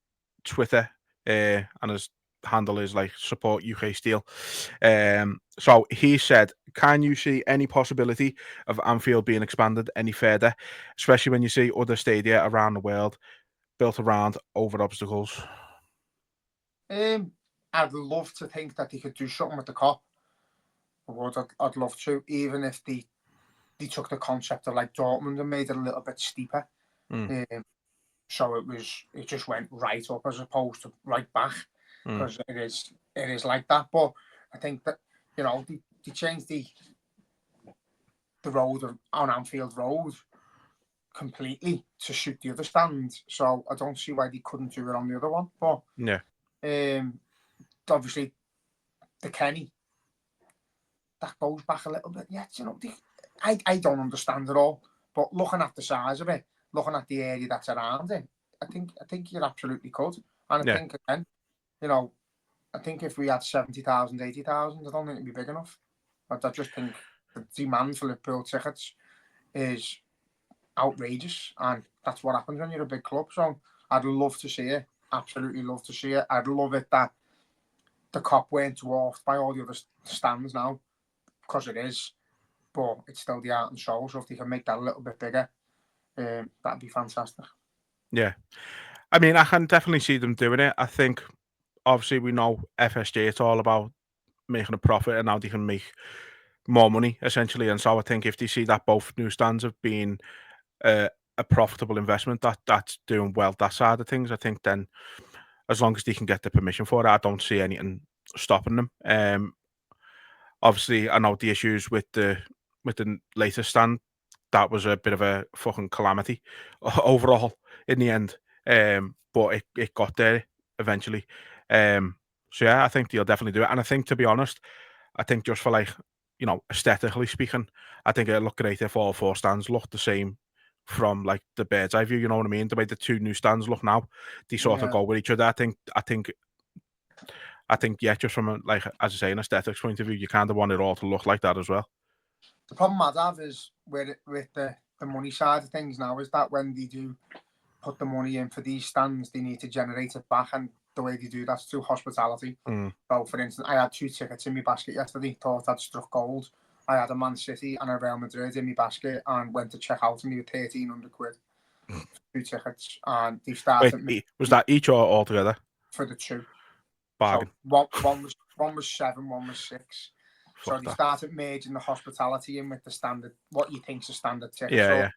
Speaker 2: Twitter, and his handle is like support UK Steel. So he said, can you see any possibility of Anfield being expanded any further, especially when you see other stadia around the world built around over obstacles?
Speaker 3: I'd love to think that they could do something with the Kop. I'd love to, even if they took the concept of like Dortmund and made it a little bit steeper. So it just went right up as opposed to right back, because it is like that. But I think that, you know, they changed the road on Anfield Road completely to suit the other stand. So I don't see why they couldn't do it on the other one. But
Speaker 2: yeah,
Speaker 3: obviously the Kenny, that goes back a little bit. Yeah, you know, I don't understand it all. But looking at the size of it, looking at the area that's around it, I think you absolutely could. And I think, again, you know, I think if we had 70,000, 80,000, I don't think it'd be big enough. But I just think the demand for Liverpool tickets is outrageous, and that's what happens when you're a big club. So I'd love to see it. Absolutely love to see it. I'd love it that the Kop weren't dwarfed by all the other stands now, because it is. But it's still the art and soul. So if they can make that a little bit bigger, that'd be fantastic.
Speaker 2: Yeah. I mean, I can definitely see them doing it. I think, obviously, we know FSG, it's all about making a profit, and now they can make more money, essentially. And so I think if they see that both new stands have been a profitable investment, that's doing well, that side of things, I think then, as long as they can get the permission for it, I don't see anything stopping them. Obviously, I know the issues with the latest stand. That was a bit of a fucking calamity overall in the end. But it got there eventually. So yeah, I think they'll definitely do it. And I think, to be honest, I think just for like, you know, aesthetically speaking, I think it'll look great if all 4 stands look the same from like the bird's eye view. You know what I mean? The way the 2 new stands look now, they sort of go with each other. I think, yeah, just from a, like, as I say, an aesthetics point of view, you kind of want it all to look like that as well.
Speaker 3: The problem I'd have is with the money side of things now is that when they do put the money in for these stands, they need to generate it back, and the way they do that's through hospitality. So, for instance, I had 2 tickets in my basket yesterday, thought I'd struck gold. I had a Man City and a Real Madrid in my basket and went to check out, and they were 1,300 quid for 2 tickets. And they started...
Speaker 2: Wait, was that each or all together?
Speaker 3: For the 2.
Speaker 2: Bargain.
Speaker 3: So one was 7, one was 6. So they started merging the hospitality in with the standard, what you think's a standard ticket.
Speaker 2: Yeah.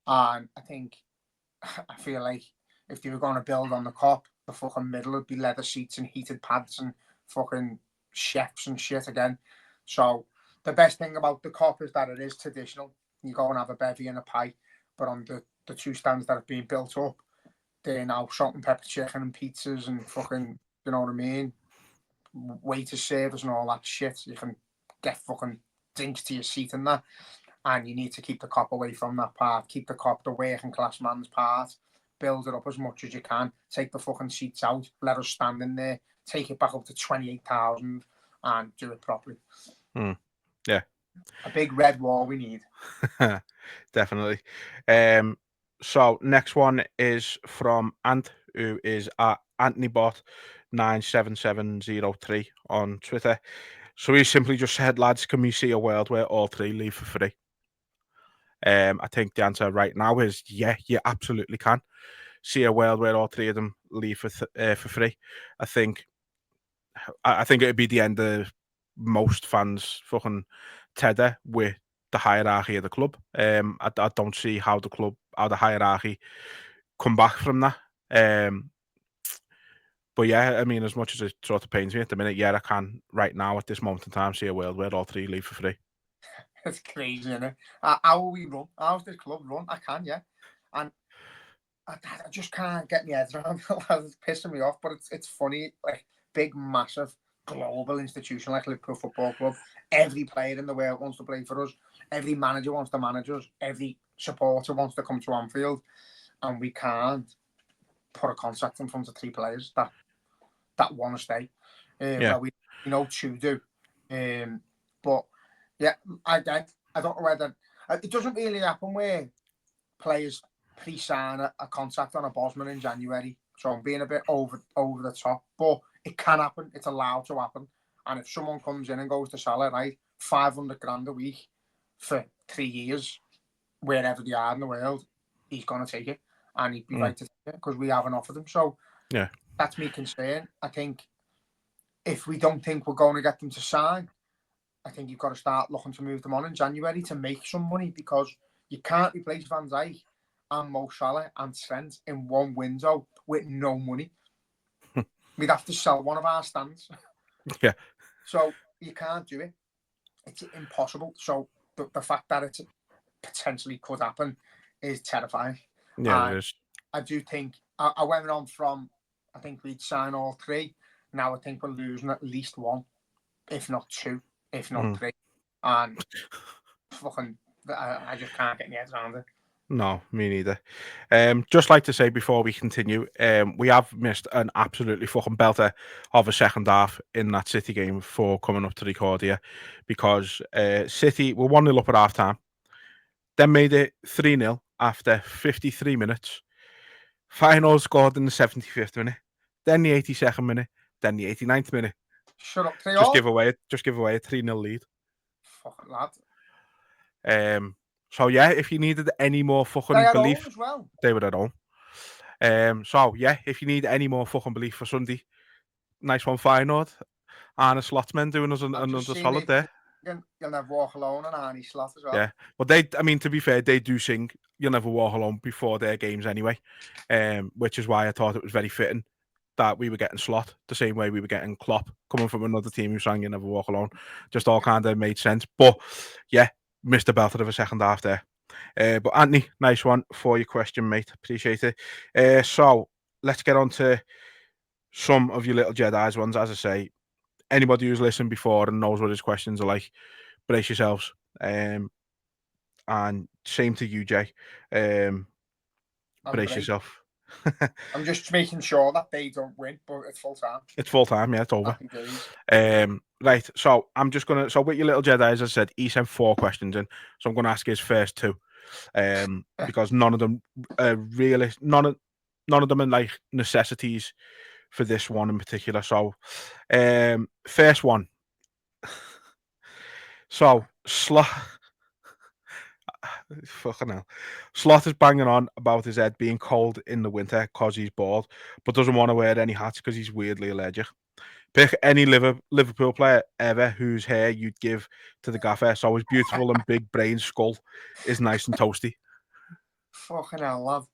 Speaker 3: And I feel like if they were going to build on the Kop, the fucking middle would be leather seats and heated pads and fucking chefs and shit again. So the best thing about the Kop is that it is traditional. You go and have a bevy and a pie, but on the 2 stands that have been built up, they're now salt and pepper chicken and pizzas and fucking, you know what I mean, waiter service and all that shit. You can get fucking drinks to your seat and that. And you need to keep the cop away from that part. Keep the cop the working class man's part. Build it up as much as you can. Take the fucking seats out. Let us stand in there. Take it back up to 28,000 and do it properly.
Speaker 2: Yeah.
Speaker 3: A big red wall we need.
Speaker 2: Definitely. So next one is from Ant, who is at AnthonyBot97703 on Twitter. So he simply just said, lads, can we see a world where all three leave for free? I think the answer right now is yeah, you absolutely can see a world where all three of them leave for free. I think it'd be the end of most fans' fucking tether with the hierarchy of the club. I don't see how the hierarchy come back from that. But yeah, I mean, as much as it sort of pains me at the minute, yeah, I can right now at this moment in time see a world where all three leave for free.
Speaker 3: It's crazy, isn't it? How we run? How's this club run? I can, yeah. And I just can't get my head around it. It's pissing me off, but it's funny. Like, big, massive, global institution like Liverpool Football Club. Every player in the world wants to play for us. Every manager wants to manage us. Every supporter wants to come to Anfield. And we can't put a contract in front of three players that want to stay. Well, we two do. But yeah, I don't know whether it doesn't really happen where players pre-sign a contract on a Bosman in January. So I'm being a bit over the top, but it can happen. It's allowed to happen. And if someone comes in and goes to Salah, right, 500 grand a week for 3 years, wherever they are in the world, he's going to take it. And he'd be right to take it because we haven't offered him. So
Speaker 2: yeah,
Speaker 3: that's my concern. I think if we don't think we're going to get them to sign, I think you've got to start looking to move them on in January to make some money, because you can't replace Van Dijk and Mo Salah and Trent in one window with no money. We'd have to sell one of our stands.
Speaker 2: Yeah.
Speaker 3: So you can't do it. It's impossible. So the fact that it potentially could happen is terrifying.
Speaker 2: Yeah, it is.
Speaker 3: I do think I went on from, I think we'd sign all three. Now I think we're losing at least one, if not two, if not three. And fucking, I just can't get my head around it.
Speaker 2: No, me neither. Just like to say before we continue, we have missed an absolutely fucking belter of a second half in that City game for coming up to record here, because City were 1-0 up at half time, then made it 3-0 after 53 minutes. Final scored in the 75th minute, then the 82nd minute, then the 89th minute.
Speaker 3: Shut up,
Speaker 2: Just give away a 3-0 lead.
Speaker 3: Fucking lad.
Speaker 2: So yeah, if you needed any more fucking belief,
Speaker 3: as well.
Speaker 2: They were at home. So yeah, if you need any more fucking belief for Sunday, nice one, Feyenoord. Arne Slotman doing us another solid there.
Speaker 3: You'll never walk alone, and Arnie Slot as well.
Speaker 2: Yeah, but to be fair, they do sing "You'll Never Walk Alone" before their games anyway, which is why I thought it was very fitting that we were getting Slot the same way we were getting Klopp coming from another team who sang "You Never Walk Alone." Just all kind of made sense. But yeah, missed a belter of a second half there. But Anthony, nice one for your question, mate. Appreciate it. So let's get on to some of your little Jedi's ones. As I say, anybody who's listened before and knows what his questions are like, brace yourselves. And same to you, Jay. Brace yourself.
Speaker 3: I'm just making sure that they don't win, but it's full time.
Speaker 2: It's full time, yeah, it's over. Right, so I'm just gonna. So with your little Jedi, as I said, he sent 4 questions in, so I'm gonna ask his first 2, because none of them are really none of them are like necessities for this one in particular. So, first one. So Slot. Fucking hell. Slot is banging on about his head being cold in the winter because he's bald, but doesn't want to wear any hats because he's weirdly allergic. Pick any Liverpool player ever whose hair you'd give to the gaffer so his beautiful and big brain skull is nice and toasty.
Speaker 3: Fucking hell, love.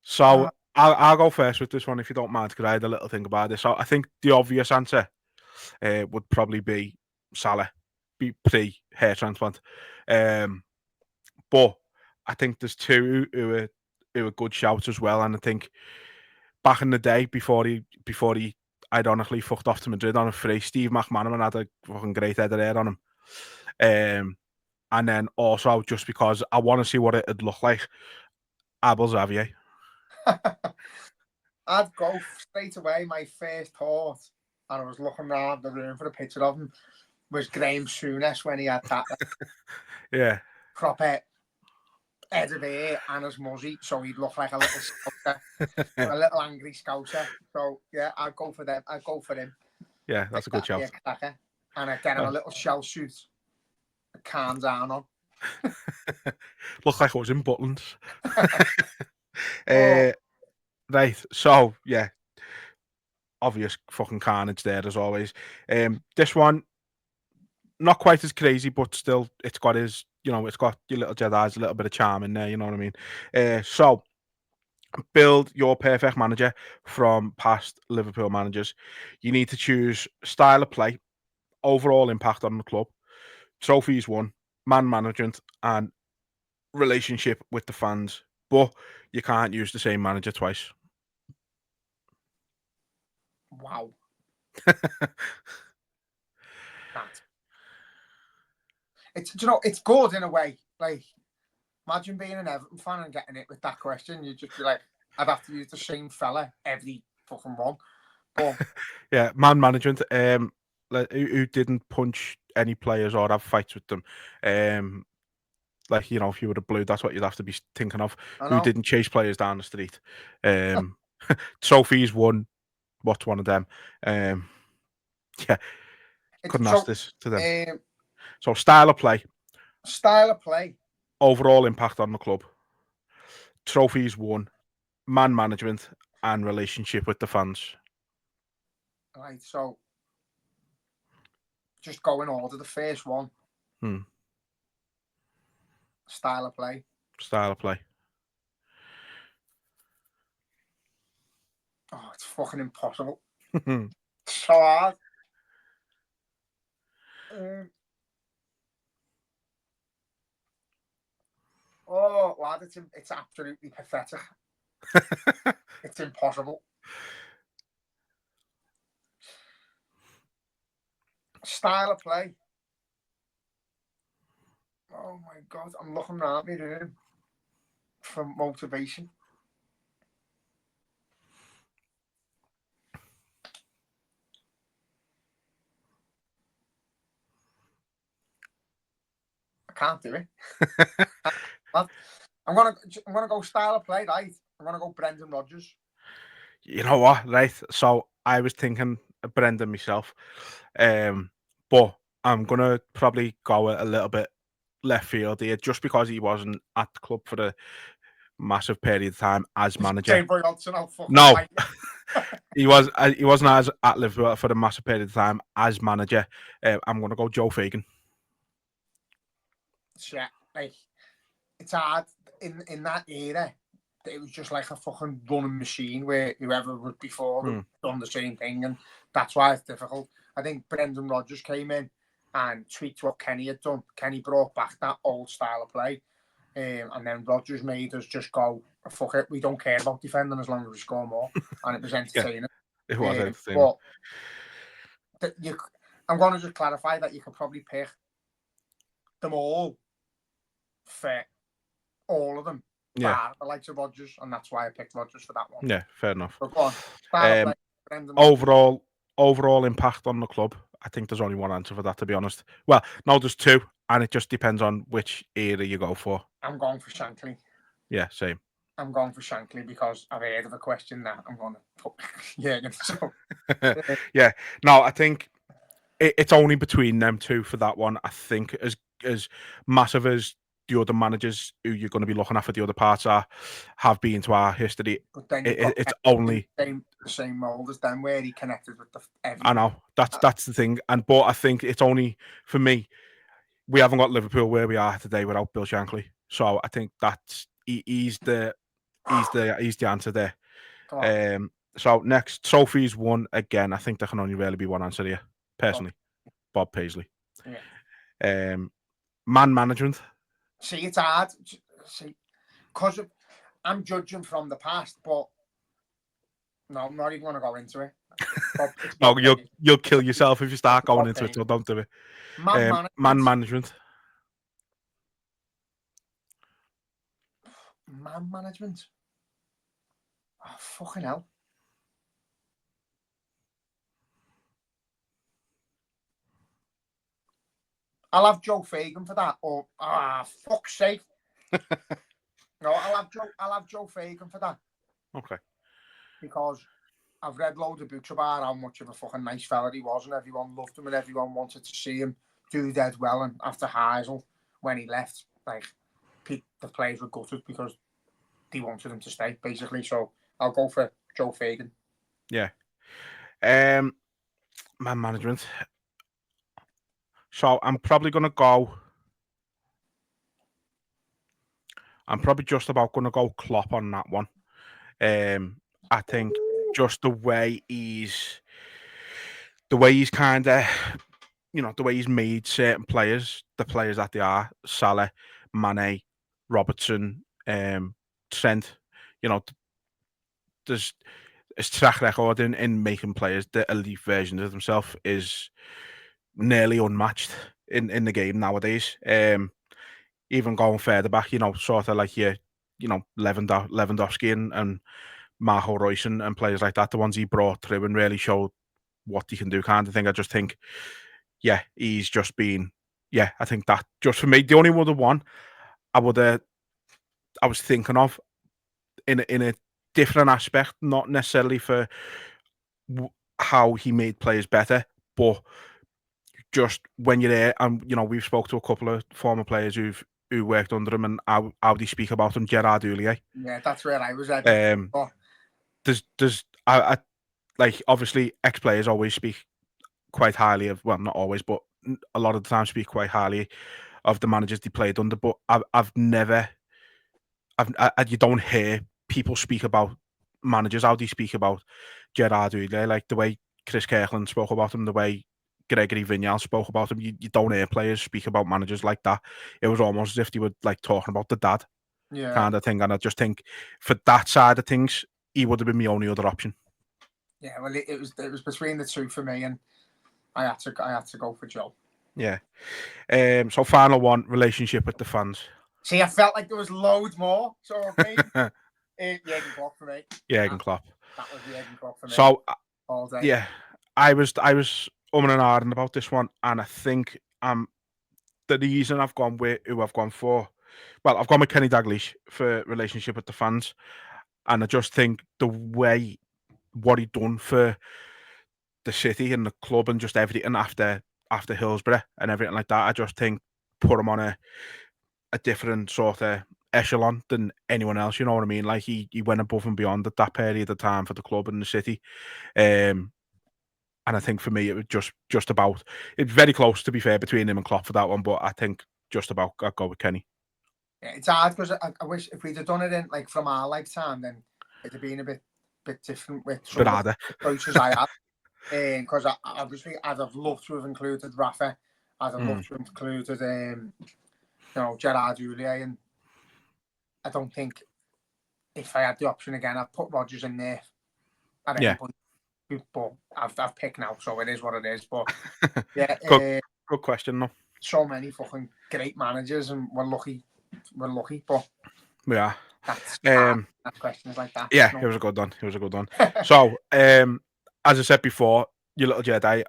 Speaker 2: So I'll go first with this one if you don't mind, because I had a little thing about this. So I think the obvious answer would probably be Salah, be pre-hair transplant. But I think there's 2 who are good shouts as well. And I think back in the day, before he ironically fucked off to Madrid on a free. Steve McManaman had a fucking great header there on him. And then also just because I want to see what it'd look like, Abel Xavier.
Speaker 3: I'd go straight away. My first thought, and I was looking around the room for a picture of him, was Graham Souness when he had that
Speaker 2: Yeah.
Speaker 3: proper head of hair and his muzzy, so he'd look like a little scouser, a little angry scouser. So yeah, I'd go for them. I'd go for him.
Speaker 2: Yeah, that's a good shout.
Speaker 3: And I'd get him a little shell suit, a calm down on.
Speaker 2: Look like I was in Butlins. Right, so yeah, obvious fucking carnage there as always. This one, not quite as crazy, but still, it's got his, it's got your little Jedi's, a little bit of charm in there. You know what I mean? So build your perfect manager from past Liverpool managers. You need to choose style of play, overall impact on the club, trophies won, man management, and relationship with the fans. But you can't use the same manager twice.
Speaker 3: Wow. It's good in a way. Like, imagine being an Everton fan and getting it with that question. You'd just be like, I'd have to use the same fella every fucking one. But
Speaker 2: yeah, man management. Who didn't punch any players or have fights with them. Like, if you were a Blue, that's what you'd have to be thinking of. Who didn't chase players down the street. Trophies won. What's one of them? Yeah, couldn't ask this to them. So style of play.
Speaker 3: Style of play.
Speaker 2: Overall impact on the club. Trophies won. Man management and relationship with the fans.
Speaker 3: Right, so just go in order. The first one. Style of play.
Speaker 2: Style of play.
Speaker 3: Oh, it's fucking impossible. So hard. Oh, lad, it's absolutely pathetic. It's impossible. Style of play. Oh my God, I'm looking around me room for motivation. I can't do it. I'm gonna go style of play, right? I'm gonna go Brendan Rodgers.
Speaker 2: You know what, right? So I was thinking of Brendan myself, but I'm gonna probably go a little bit left field here, just because he wasn't at the club for a massive period of time as manager. No, he wasn't as at Liverpool for a massive period of time as manager. I'm gonna go Joe Fagan.
Speaker 3: Yeah, like, it's hard in that era. It was just like a fucking running machine where whoever was before done the same thing, and that's why it's difficult. I think Brendan Rodgers came in and tweaked what Kenny had done. Kenny brought back that old style of play, and then Rodgers made us just go, fuck it, we don't care about defending as long as we score more, and it was entertaining.
Speaker 2: Yeah, it was entertaining.
Speaker 3: But I'm going to just clarify that you could probably pick them all for all of them.
Speaker 2: Yeah,
Speaker 3: the likes of Rodgers, and that's why I picked Rodgers for that one.
Speaker 2: Yeah, fair enough.
Speaker 3: But go on.
Speaker 2: Overall impact on the club. I think there's only one answer for that, to be honest. Well, no, there's two, and it just depends on which era you go for.
Speaker 3: I'm going for Shankly.
Speaker 2: Yeah, same.
Speaker 3: I'm going for Shankly because I've heard of a question that I'm going to put.
Speaker 2: Yeah, no, I think it's only between them two for that one. I think as massive as the other managers who you're going to be looking at for the other parts have been to our history,
Speaker 3: but then
Speaker 2: it's only
Speaker 3: the same mold as them where he connected with everything.
Speaker 2: I know that's the thing, but I think it's only for me. We haven't got Liverpool where we are today without Bill Shankly, so I think that's he's the answer there. So next, trophies won again. I think there can only really be one answer here, personally. Bob Paisley.
Speaker 3: Yeah.
Speaker 2: Man management.
Speaker 3: See, it's hard. Because I'm judging from the past, but no, I'm not even going to go into it. It's
Speaker 2: No,
Speaker 3: about
Speaker 2: you'll kill yourself if you start going
Speaker 3: about
Speaker 2: into it,
Speaker 3: pain.
Speaker 2: so don't do it.
Speaker 3: Man
Speaker 2: Man
Speaker 3: management.
Speaker 2: management.
Speaker 3: Man management. Oh, fucking hell. I'll have Joe Fagan for that. Or fuck's sake. No, I'll have Joe Fagan for that.
Speaker 2: Okay.
Speaker 3: Because I've read loads of books about how much of a fucking nice fella he was, and everyone loved him, and everyone wanted to see him do dead well. And after Heysel, when he left, like the players were gutted because they wanted him to stay, basically. So I'll go for Joe Fagan.
Speaker 2: Yeah. Man management. So I'm probably gonna go. I'm probably just about gonna go Klopp on that one. I think just the way he's kind of, the way he's made certain players, the players that they are, Salah, Mane, Robertson, Trent, there's his track record in making players the elite versions of themselves is nearly unmatched in the game nowadays. Even going further back, sort of like Lewandowski and Marco Reus and players like that, the ones he brought through and really showed what he can do, kind of thing. I just think, yeah, he's just been, yeah, I think that just for me, the only other one I was thinking of in a different aspect, not necessarily for how he made players better, but just when you're there, and we've spoke to a couple of former players who worked under him and how they speak about him, Gerard Houllier.
Speaker 3: Yeah, that's where I was at.
Speaker 2: There's I like, obviously ex players always speak quite highly of, well, not always, but a lot of the time speak quite highly of the managers they played under. But I've never, you don't hear people speak about managers how they speak about Gerard Houllier, like the way Chris Kirkland spoke about him, the way Gregory Vignal spoke about him. You don't hear players speak about managers like that. It was almost as if they were like talking about the dad, kind of thing. And I just think for that side of things, he would have been my only other option.
Speaker 3: Yeah, well, it was between the two for me, and I had to go for Joe.
Speaker 2: Yeah. So final one, relationship with the fans.
Speaker 3: See, I felt like there was loads more. So Jurgen Klopp for me.
Speaker 2: Jurgen Klopp.
Speaker 3: That was Jurgen Klopp for me.
Speaker 2: So
Speaker 3: all day.
Speaker 2: yeah, I was umming and ahhing about this one, and I think the reason I've gone with who I've gone for, well, I've gone with Kenny Dalglish for relationship with the fans, and I just think the way what he done for the city and the club and just everything after Hillsborough and everything like that, I just think put him on a different sort of echelon than anyone else. You know what I mean? Like he went above and beyond at that period of time for the club and the city. And I think for me it was just about, it's very close, to be fair, between him and Klopp for that one, but I think just about I'd go with Kenny.
Speaker 3: Yeah, it's hard because I wish if we'd have done it in like from our lifetime, then it'd have been a bit different with some of the choices I had. Because obviously I'd have loved to have included Rafa, I'd have loved to have included Gerard Houllier, and I don't think if I had the option again, I'd put Rodgers in there at any point. But I've picked now, so it is what it is. But yeah,
Speaker 2: good question though.
Speaker 3: So many fucking great managers, and we're lucky. But
Speaker 2: yeah,
Speaker 3: that's questions like that.
Speaker 2: Yeah, it was a good one. So, as I said before, your little Jedi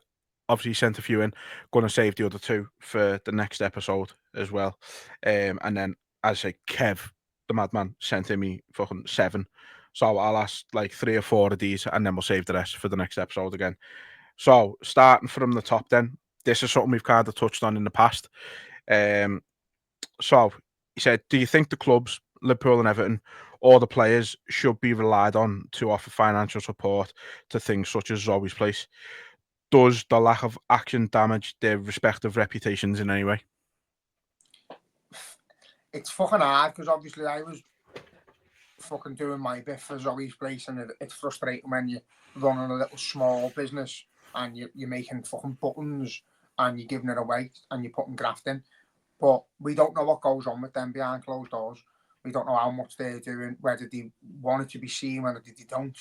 Speaker 2: obviously sent a few in. Going to save the other two for the next episode as well. And then, as I say, Kev, the madman, sent in me fucking 7. So I'll ask like 3 or 4 of these, and then we'll save the rest for the next episode again. So starting from the top, then this is something we've kind of touched on in the past. So he said, do you think the clubs, Liverpool and Everton, or the players should be relied on to offer financial support to things such as Zoe's Place? Does the lack of action damage their respective reputations in any way?
Speaker 3: It's fucking hard because obviously I was fucking doing my bit for Zoe's Place, and it's frustrating when you're running a little small business and you're making fucking buttons and you're giving it away and you're putting graft in. But we don't know what goes on with them behind closed doors. We don't know how much they're doing, whether they want it to be seen, whether they don't.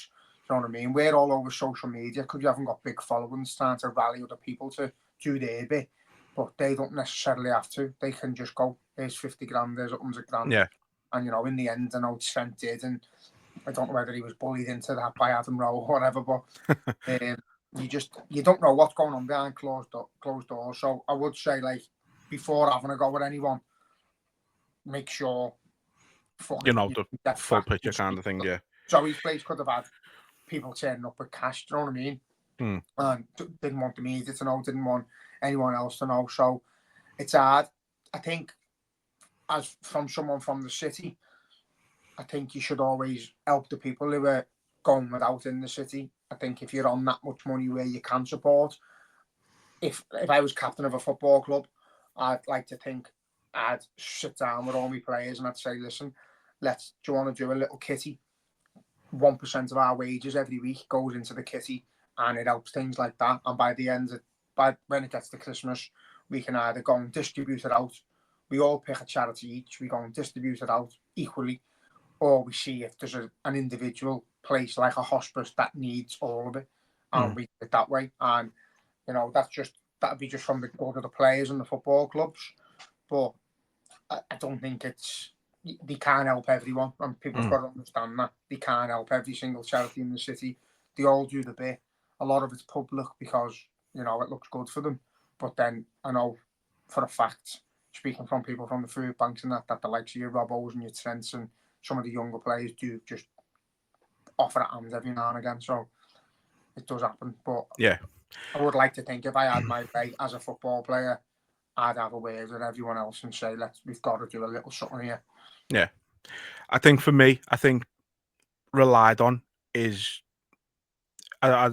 Speaker 3: you know what I mean? We're all over social media because you haven't got big followings trying to rally other people to do their bit. But they don't necessarily have to. They can just go, there's 50 grand, there's 100 grand.
Speaker 2: Yeah.
Speaker 3: And, you know, in the end, I know Trent did, and I don't know whether he was bullied into that by Adam Rowe or whatever, but you don't know what's going on behind closed doors. So I would say, like, before having a go with anyone, make sure
Speaker 2: You know, the full picture kind of thing, yeah.
Speaker 3: Zoe's place could have had people turning up with cash, do you know what I mean? And didn't want the media to know, didn't want anyone else to know. So it's hard. I think, as from someone from the city, I think you should always help the people who are going without in the city. I think if you're on that much money where you can support, if I was captain of a football club, I'd like to think I'd sit down with all my players and I'd say, listen, do you want to do a little kitty? 1% of our wages every week goes into the kitty, and it helps things like that. And by the end, when it gets to Christmas, we can either go and distribute it out. We all pick a charity each. We go and distribute it out equally, or we see if there's an individual place like a hospice that needs all of it, and we do it that way. And you know, that'd be just from the good of the players and the football clubs. But I don't think they can't help everyone, and people have got to understand that they can't help every single charity in the city. They all do the bit. A lot of it's public because, you know, it looks good for them. But then I know for a fact, speaking from people from the food banks and that the likes of your Robos and your Trents and some of the younger players do just offer at hands every now and again. So it does happen. But
Speaker 2: yeah,
Speaker 3: I would like to think if I had my way as a football player, I'd have a word with everyone else and say, we've got to do a little something here.
Speaker 2: Yeah. I think for me, relied on is I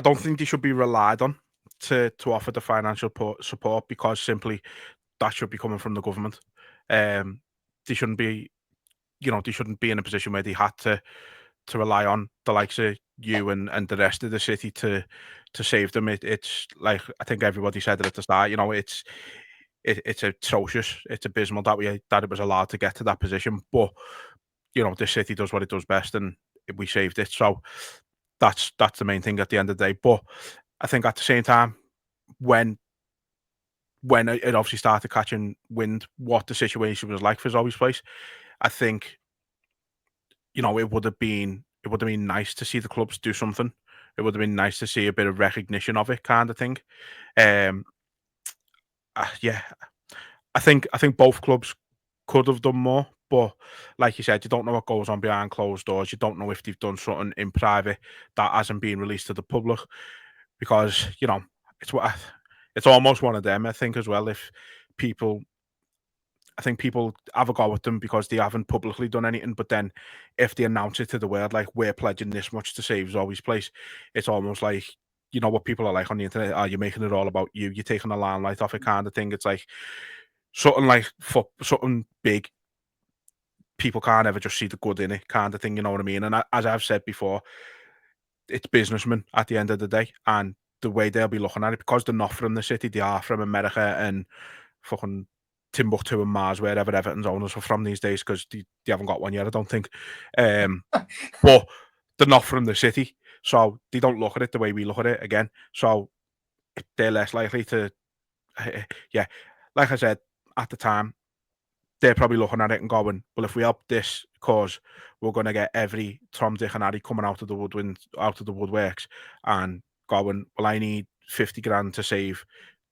Speaker 2: don't think they should be relied on to offer the financial support, because simply that should be coming from the government. They shouldn't be, they shouldn't be in a position where they had to rely on the likes of you and the rest of the city to save them. It's like, I think everybody said it at the start. It's atrocious. It's abysmal that it was allowed to get to that position. But the city does what it does best, and we saved it. So that's the main thing at the end of the day. But I think at the same time, when it obviously started catching wind, what the situation was like for Zoe's place, I think it would have been nice to see the clubs do something. It would have been nice to see a bit of recognition of it, kind of thing. Yeah, I think both clubs could have done more, but like you said, you don't know what goes on behind closed doors. You don't know if they've done something in private that hasn't been released to the public, because it's almost one of them. I think as well, if people have a go at them because they haven't publicly done anything, but then if they announce it to the world, like, we're pledging this much to save Zoe's place, it's almost like, what people are like on the internet, are you making it all about you? You're taking the limelight off it, kind of thing. It's like something big. People can't ever just see the good in it, kind of thing. You know what I mean? And as I've said before, it's businessmen at the end of the day, and the way they'll be looking at it, because they're not from the city, they are from America and fucking Timbuktu and Mars, wherever Everton's owners are from these days, because they haven't got one yet, I don't think. But they're not from the city, so they don't look at it the way we look at it again. So they're less likely to, yeah, like I said, at the time, they're probably looking at it and going, well, if we help this cause, we're going to get every Tom, Dick and Harry coming out of the woodworks and going, well, I need 50 grand to save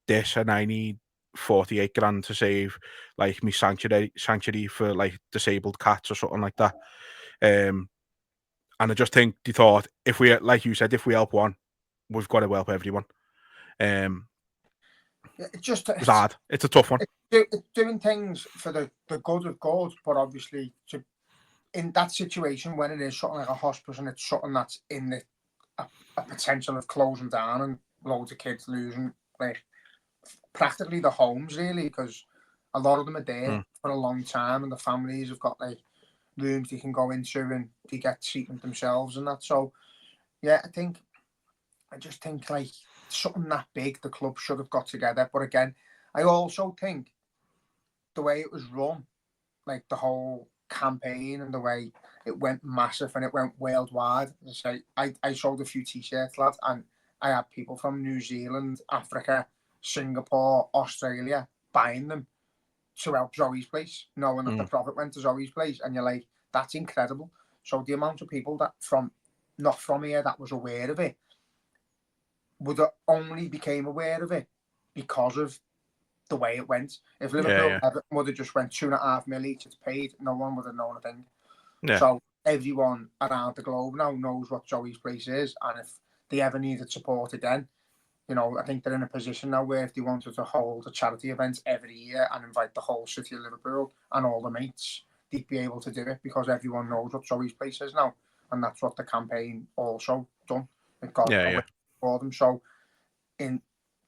Speaker 2: this, and I need 48 grand to save, like, me sanctuary for, like, disabled cats or something like that. And I just think they thought, if we, like you said, if we help one, we've got to help everyone. It's hard. It's a tough one.
Speaker 3: It's doing things for the good of good, but obviously in that situation, when it is something like a hospice and it's something that's in a potential of closing down and loads of kids losing, like, practically the homes, really, because a lot of them are there for a long time, and the families have got, like, rooms they can go into and they get treatment themselves and that. So yeah, I just think like something that big, the club should have got together. But again, I also think the way it was run, like the whole campaign and the way it went massive and it went worldwide. So I sold a few t-shirts, lads, and I had people from New Zealand, Africa, Singapore, Australia buying them to help Zoe's place, knowing that the profit went to Zoe's place. And you're like, that's incredible. So the amount of people that not from here that was aware of it would have only became aware of it because of the way it went. If Liverpool would have just went 2.5 million each, it's paid, no one would have known a thing. Yeah. So everyone around the globe now knows what Zoe's place is, and if they ever needed support again, you know, I think they're in a position now where if they wanted to hold a charity event every year and invite the whole city of Liverpool and all the mates, they'd be able to do it because everyone knows what Zoe's place is now, and that's what the campaign also done. It got away for them. So in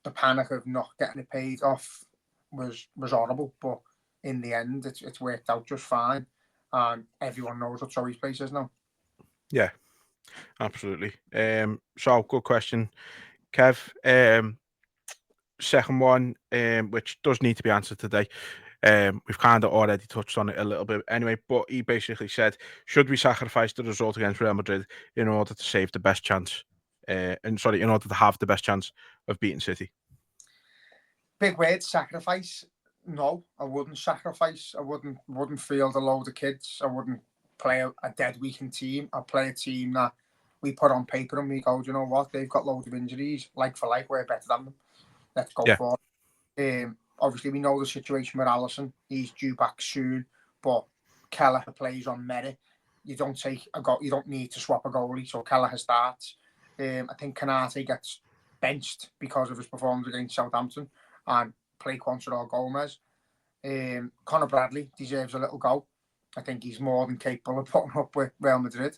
Speaker 3: the panic of not getting it paid off was horrible, but in the end it's worked out just fine, and everyone knows what Zoe's place is now.
Speaker 2: Yeah, absolutely. So good question, Kev. Second one, which does need to be answered today. We've kind of already touched on it a little bit anyway, but he basically said, should we sacrifice the result against Real Madrid in order to save the best chance? In order to have the best chance of beating City?
Speaker 3: Big word, sacrifice. No, I wouldn't sacrifice. I wouldn't field a load of kids. I wouldn't play a dead weakened team. I'd play a team that we put on paper and we go, do you know what? They've got loads of injuries. Like for like, we're better than them. Let's go for it. Obviously, we know the situation with Alisson. He's due back soon, but Kelleher plays on merit. You don't need to swap a goalie, so Kelleher starts. I think Canate gets benched because of his performance against Southampton and play Quansor Gomez. Conor Bradley deserves a little go. I think he's more than capable of putting up with Real Madrid.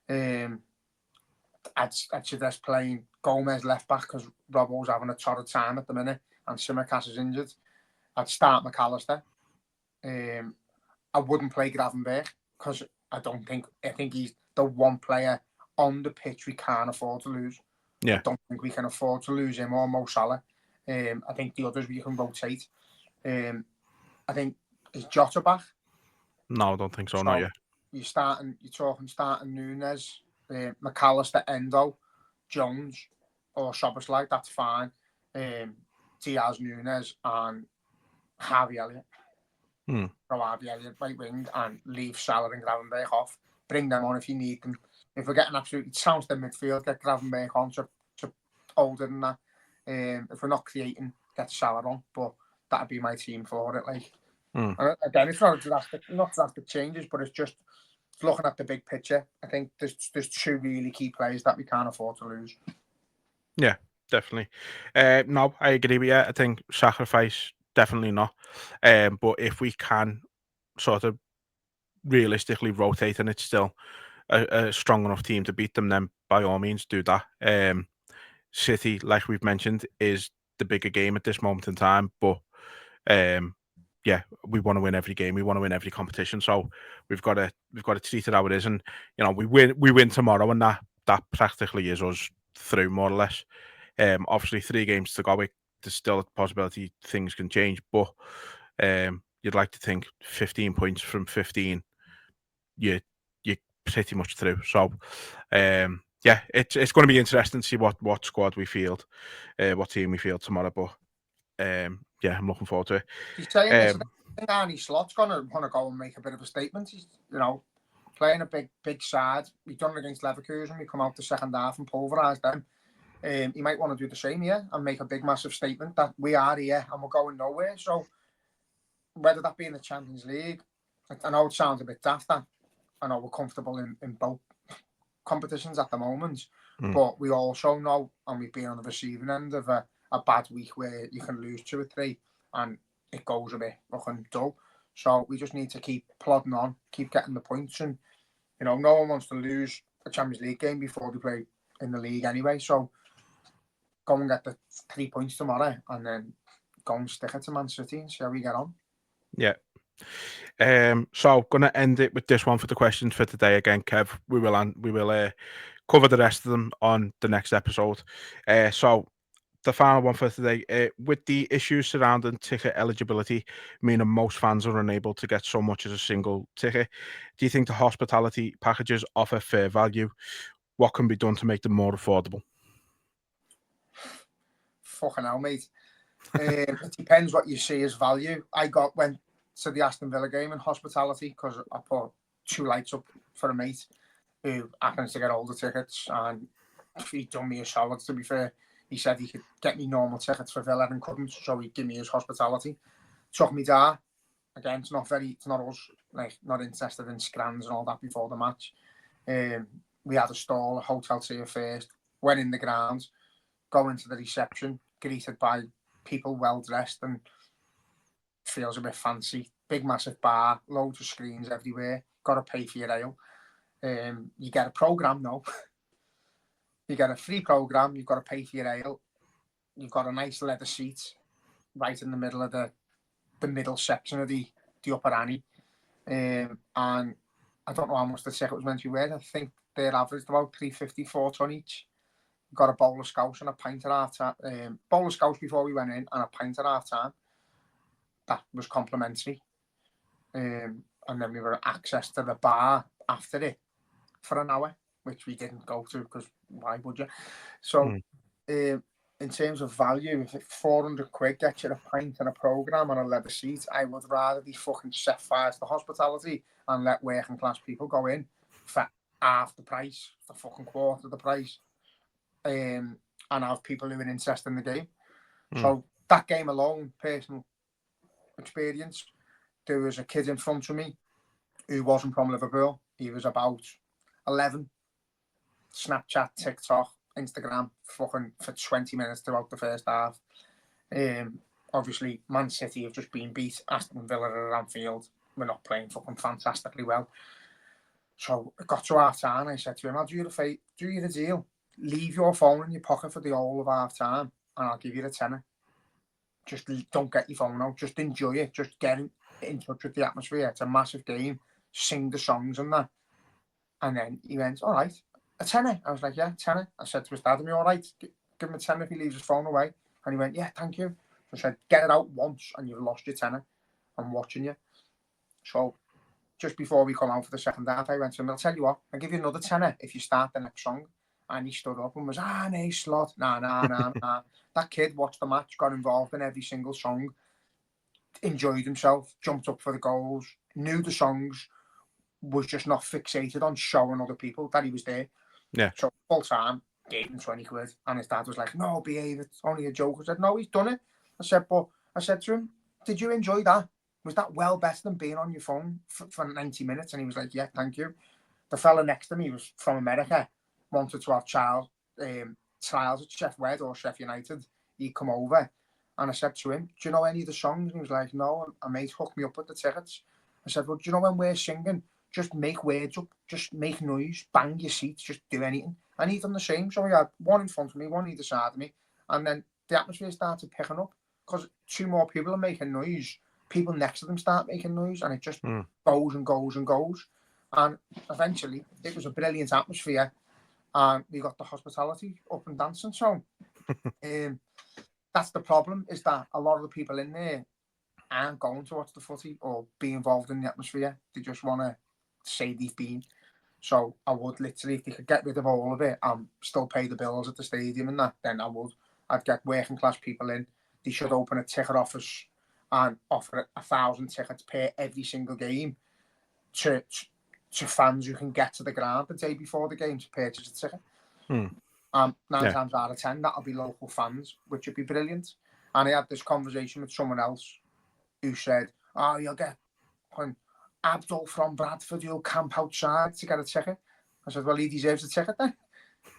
Speaker 3: I'd suggest playing Gomez left back because Robbo's having a torrid time at the minute and Simicast is injured. I'd start McAllister. I wouldn't play Gravenberch because I think he's the one player on the pitch we can't afford to lose. Yeah. I don't think we can afford to lose him or Mo Salah. I think the others we can rotate. I think, is Jota back?
Speaker 2: No, I don't think so, not yet.
Speaker 3: You're talking starting Nunes, McAllister, Endo, Jones, or Szoboszlai, that's fine. Diaz, Nunes, and Harvey Elliott. Throw Harvey Elliott right wing and leave Salah and Gravenberch off. Bring them on if you need them. If we're getting absolutely trounced in midfield, get Gravenberch on to older than that. If we're not creating, get Salah on. But that'd be my team for it. Like again, it's not drastic changes, but it's just looking at the big picture. I think there's two really key players that we can't afford to lose.
Speaker 2: Yeah, definitely. No, I agree with you. I think sacrifice, definitely not. But if we can sort of realistically rotate and it's still a strong enough team to beat them, then by all means do that. City, like we've mentioned, is the bigger game at this moment in time, but yeah, we want to win every game. We want to win every competition. So we've got to treat it how it is. And you know, we win tomorrow, and that practically is us through, more or less. Obviously 3 games to go. There's still a possibility things can change, but you'd like to think 15 points from 15, you're pretty much through. So yeah, it's going to be interesting to see what squad we field, what team we field tomorrow. But yeah, I'm looking forward to it.
Speaker 3: He's saying this, I think Arnie Slot's going to want to go and make a bit of a statement. He's, you know, playing a big side. We've done it against Leverkusen. We come out the second half and pulverised them. He might want to do the same here and make a big, massive statement that we are here and we're going nowhere. So whether that be in the Champions League, I know it sounds a bit daft. I know we're comfortable in both competitions at the moment, but we also know, and we've been on the receiving end of a bad week where you can lose 2 or 3 and it goes a bit fucking dull. So we just need to keep plodding on, keep getting the points, and you know, no one wants to lose a Champions League game before they play in the league anyway. So go and get the 3 points tomorrow and then go and stick it to Man City and see how we get on.
Speaker 2: Yeah. So gonna end it with this one for the questions for today again, Kev. We will cover the rest of them on the next episode. So the final one for today. With the issues surrounding ticket eligibility, meaning most fans are unable to get so much as a single ticket, do you think the hospitality packages offer fair value? What can be done to make them more affordable?
Speaker 3: Fucking hell, mate. It depends what you see as value. Went to the Aston Villa game in hospitality because I put 2 lights up for a mate who happens to get older tickets, and he done me a solid, to be fair. He said he could get me normal tickets for Villa and couldn't, so he'd give me his hospitality. Took me there. Again, it's not us, like, not interested in scrans and all that before the match. We had a stall, a hotel tier first, went in the grounds, go into the reception, greeted by people well dressed and feels a bit fancy. Big massive bar, loads of screens everywhere. Got to pay for your ale. You get a program now. You get a free program. You've got to pay for your ale. You've got a nice leather seat right in the middle of the middle section of the upper Annie. And I don't know how much the ticket was meant to be worth. I think they're averaged about £3.50, £4 each. Got a bowl of scouts and a pint at half time. Bowl of scouts before we went in and a pint at half time. That was complimentary. And then we were access to the bar after it for an hour, which we didn't go to because why would you? So in terms of value, if 400 quid gets you a pint and a programme and a leather seat, I would rather be fucking set fire to the hospitality and let working class people go in for half the price, for fucking quarter of the price, and have people who are interested in the game. So that game alone, personal experience, there was a kid in front of me who wasn't from Liverpool. He was about 11. Snapchat, TikTok, Instagram, fucking for 20 minutes throughout the first half. Obviously, Man City have just been beat. Aston Villa at Anfield. We're not playing fucking fantastically well. So I got to half time. I said to him, I'll do you the deal. Leave your phone in your pocket for the whole of half time and I'll give you the tenner. Just don't get your phone out. Just enjoy it. Just get in touch with the atmosphere. It's a massive game. Sing the songs and that. And then he went, all right, a tenner. I was like, yeah, tenner. I said to his dad, am you all right? Give him a tenner if he leaves his phone away. And he went, yeah, thank you. I said, get it out once and you've lost your tenner. I'm watching you. So just before we come out for the second half, I went to him, I'll tell you what, I'll give you another tenner if you start the next song. And he stood up and was, nay, slot. Nah. That kid watched the match, got involved in every single song, enjoyed himself, jumped up for the goals, knew the songs, was just not fixated on showing other people that he was there.
Speaker 2: Yeah.
Speaker 3: So full time, gave him 20 quid. And his dad was like, no, behave, it's only a joke. I said, no, he's done it. I said to him, did you enjoy that? Was that well better than being on your phone for 90 minutes? And he was like, yeah, thank you. The fella next to me was from America, wanted to have trials at Chef Wed or Chef United. He'd come over and I said to him, do you know any of the songs? And he was like, no. A mate hooked me up with the tickets. I said, well, do you know when we're singing? Just make words up, just make noise, bang your seats, just do anything. And he done the same. So we had one in front of me, one either side of me. And then the atmosphere started picking up because 2 more people are making noise. People next to them start making noise and it just goes and goes and goes. And eventually it was a brilliant atmosphere and we got the hospitality up and dancing. So that's the problem, is that a lot of the people in there aren't going to watch the footy or be involved in the atmosphere. They just want to say they've been. So I would literally, if they could get rid of all of it and still pay the bills at the stadium and that, then I would. I'd get working class people in. They should open a ticket office and offer 1,000 tickets per every single game to fans who can get to the ground the day before the game to purchase a ticket. 9 times out of 10, that'll be local fans, which would be brilliant. And I had this conversation with someone else who said, oh, you'll get Abdul from Bradford, you'll camp outside to get a ticket. I said, well, he deserves a ticket then.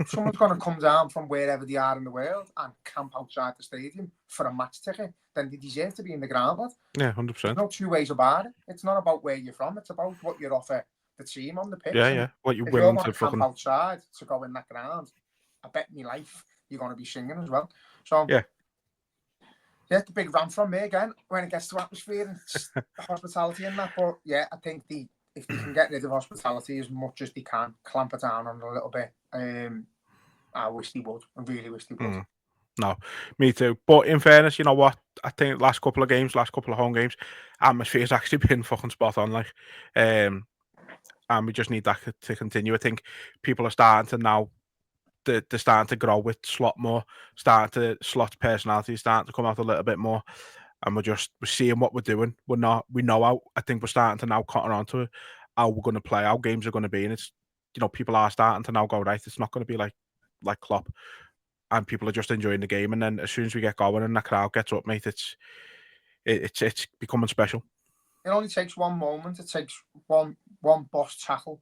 Speaker 3: Someone's going to come down from wherever they are in the world and camp outside the stadium for a match ticket, then they deserve to be in the ground, lad.
Speaker 2: Yeah, 100%.
Speaker 3: There's no 2 ways about it. It's not about where you're from. It's about what you offer the team on the pitch.
Speaker 2: Yeah. What you're
Speaker 3: if
Speaker 2: willing
Speaker 3: you're
Speaker 2: to
Speaker 3: camp outside to go in that ground, I bet my life you're going to be singing as well. So
Speaker 2: yeah,
Speaker 3: the big rant from me again when it gets to atmosphere and hospitality and that. But yeah, I think if they can get rid of hospitality as much as they can, clamp it down on it a little bit. I wish they would. I really wish they would.
Speaker 2: No, me too. But in fairness, you know what? I think last couple of home games, atmosphere's actually been fucking spot on. Like, and we just need that to continue. I think people are starting to now. They're starting to grow with Slot more. Slot's personality starting to come out a little bit more, and we're seeing what we're doing. We know how. I think we're starting to now cotton on to how we're going to play, how games are going to be, and it's people are starting to now go right. It's not going to be like Klopp, and people are just enjoying the game. And then as soon as we get going and the crowd gets up, mate, it's becoming special.
Speaker 3: It only takes one moment. It takes one boss tackle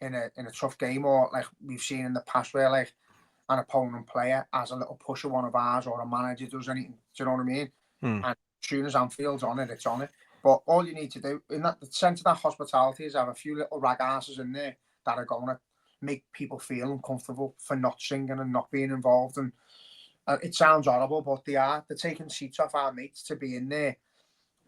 Speaker 3: in a tough game, or like we've seen in the past where like an opponent player has a little push of one of ours, or a manager does anything. Do you know what I mean? And as soon as Anfield's on it, it's on it. But all you need to do in the sense of that hospitality is have a few little rag asses in there that are going to make people feel uncomfortable for not singing and not being involved. And it sounds horrible, but they're taking seats off our mates to be in there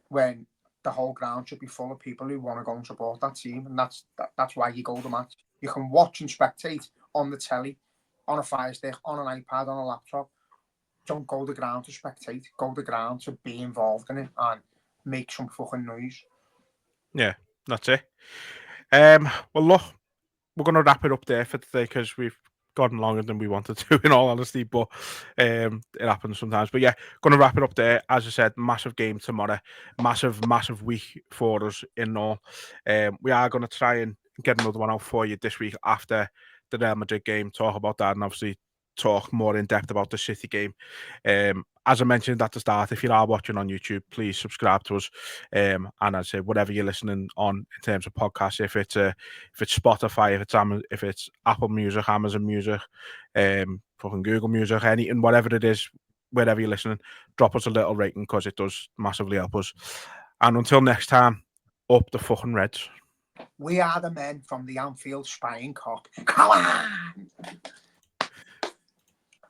Speaker 3: when the whole ground should be full of people who want to go and support that team. And that's why you go to match. You can watch and spectate on the telly, on a Fire Stick, on an iPad, on a laptop. Don't go to the ground to spectate. Go to the ground to be involved in it and make some fucking noise.
Speaker 2: Yeah, that's it. Well, look, we're going to wrap it up there for today because we've gone longer than we wanted to, in all honesty, but it happens sometimes. But yeah, going to wrap it up there. As I said, massive game tomorrow, massive week for us in all. We are going to try and get another one out for you this week after the Real Madrid game, talk about that, and obviously talk more in depth about the City game. As I mentioned at the start, if you are watching on YouTube, please subscribe to us. And I'd say whatever you're listening on in terms of podcasts, if it's Spotify, if it's Apple Music, Amazon Music, fucking Google Music, anything, whatever it is, wherever you're listening, drop us a little rating because it does massively help us. And until next time, up the fucking Reds.
Speaker 3: We are the men from the Anfield spying cock. Come on!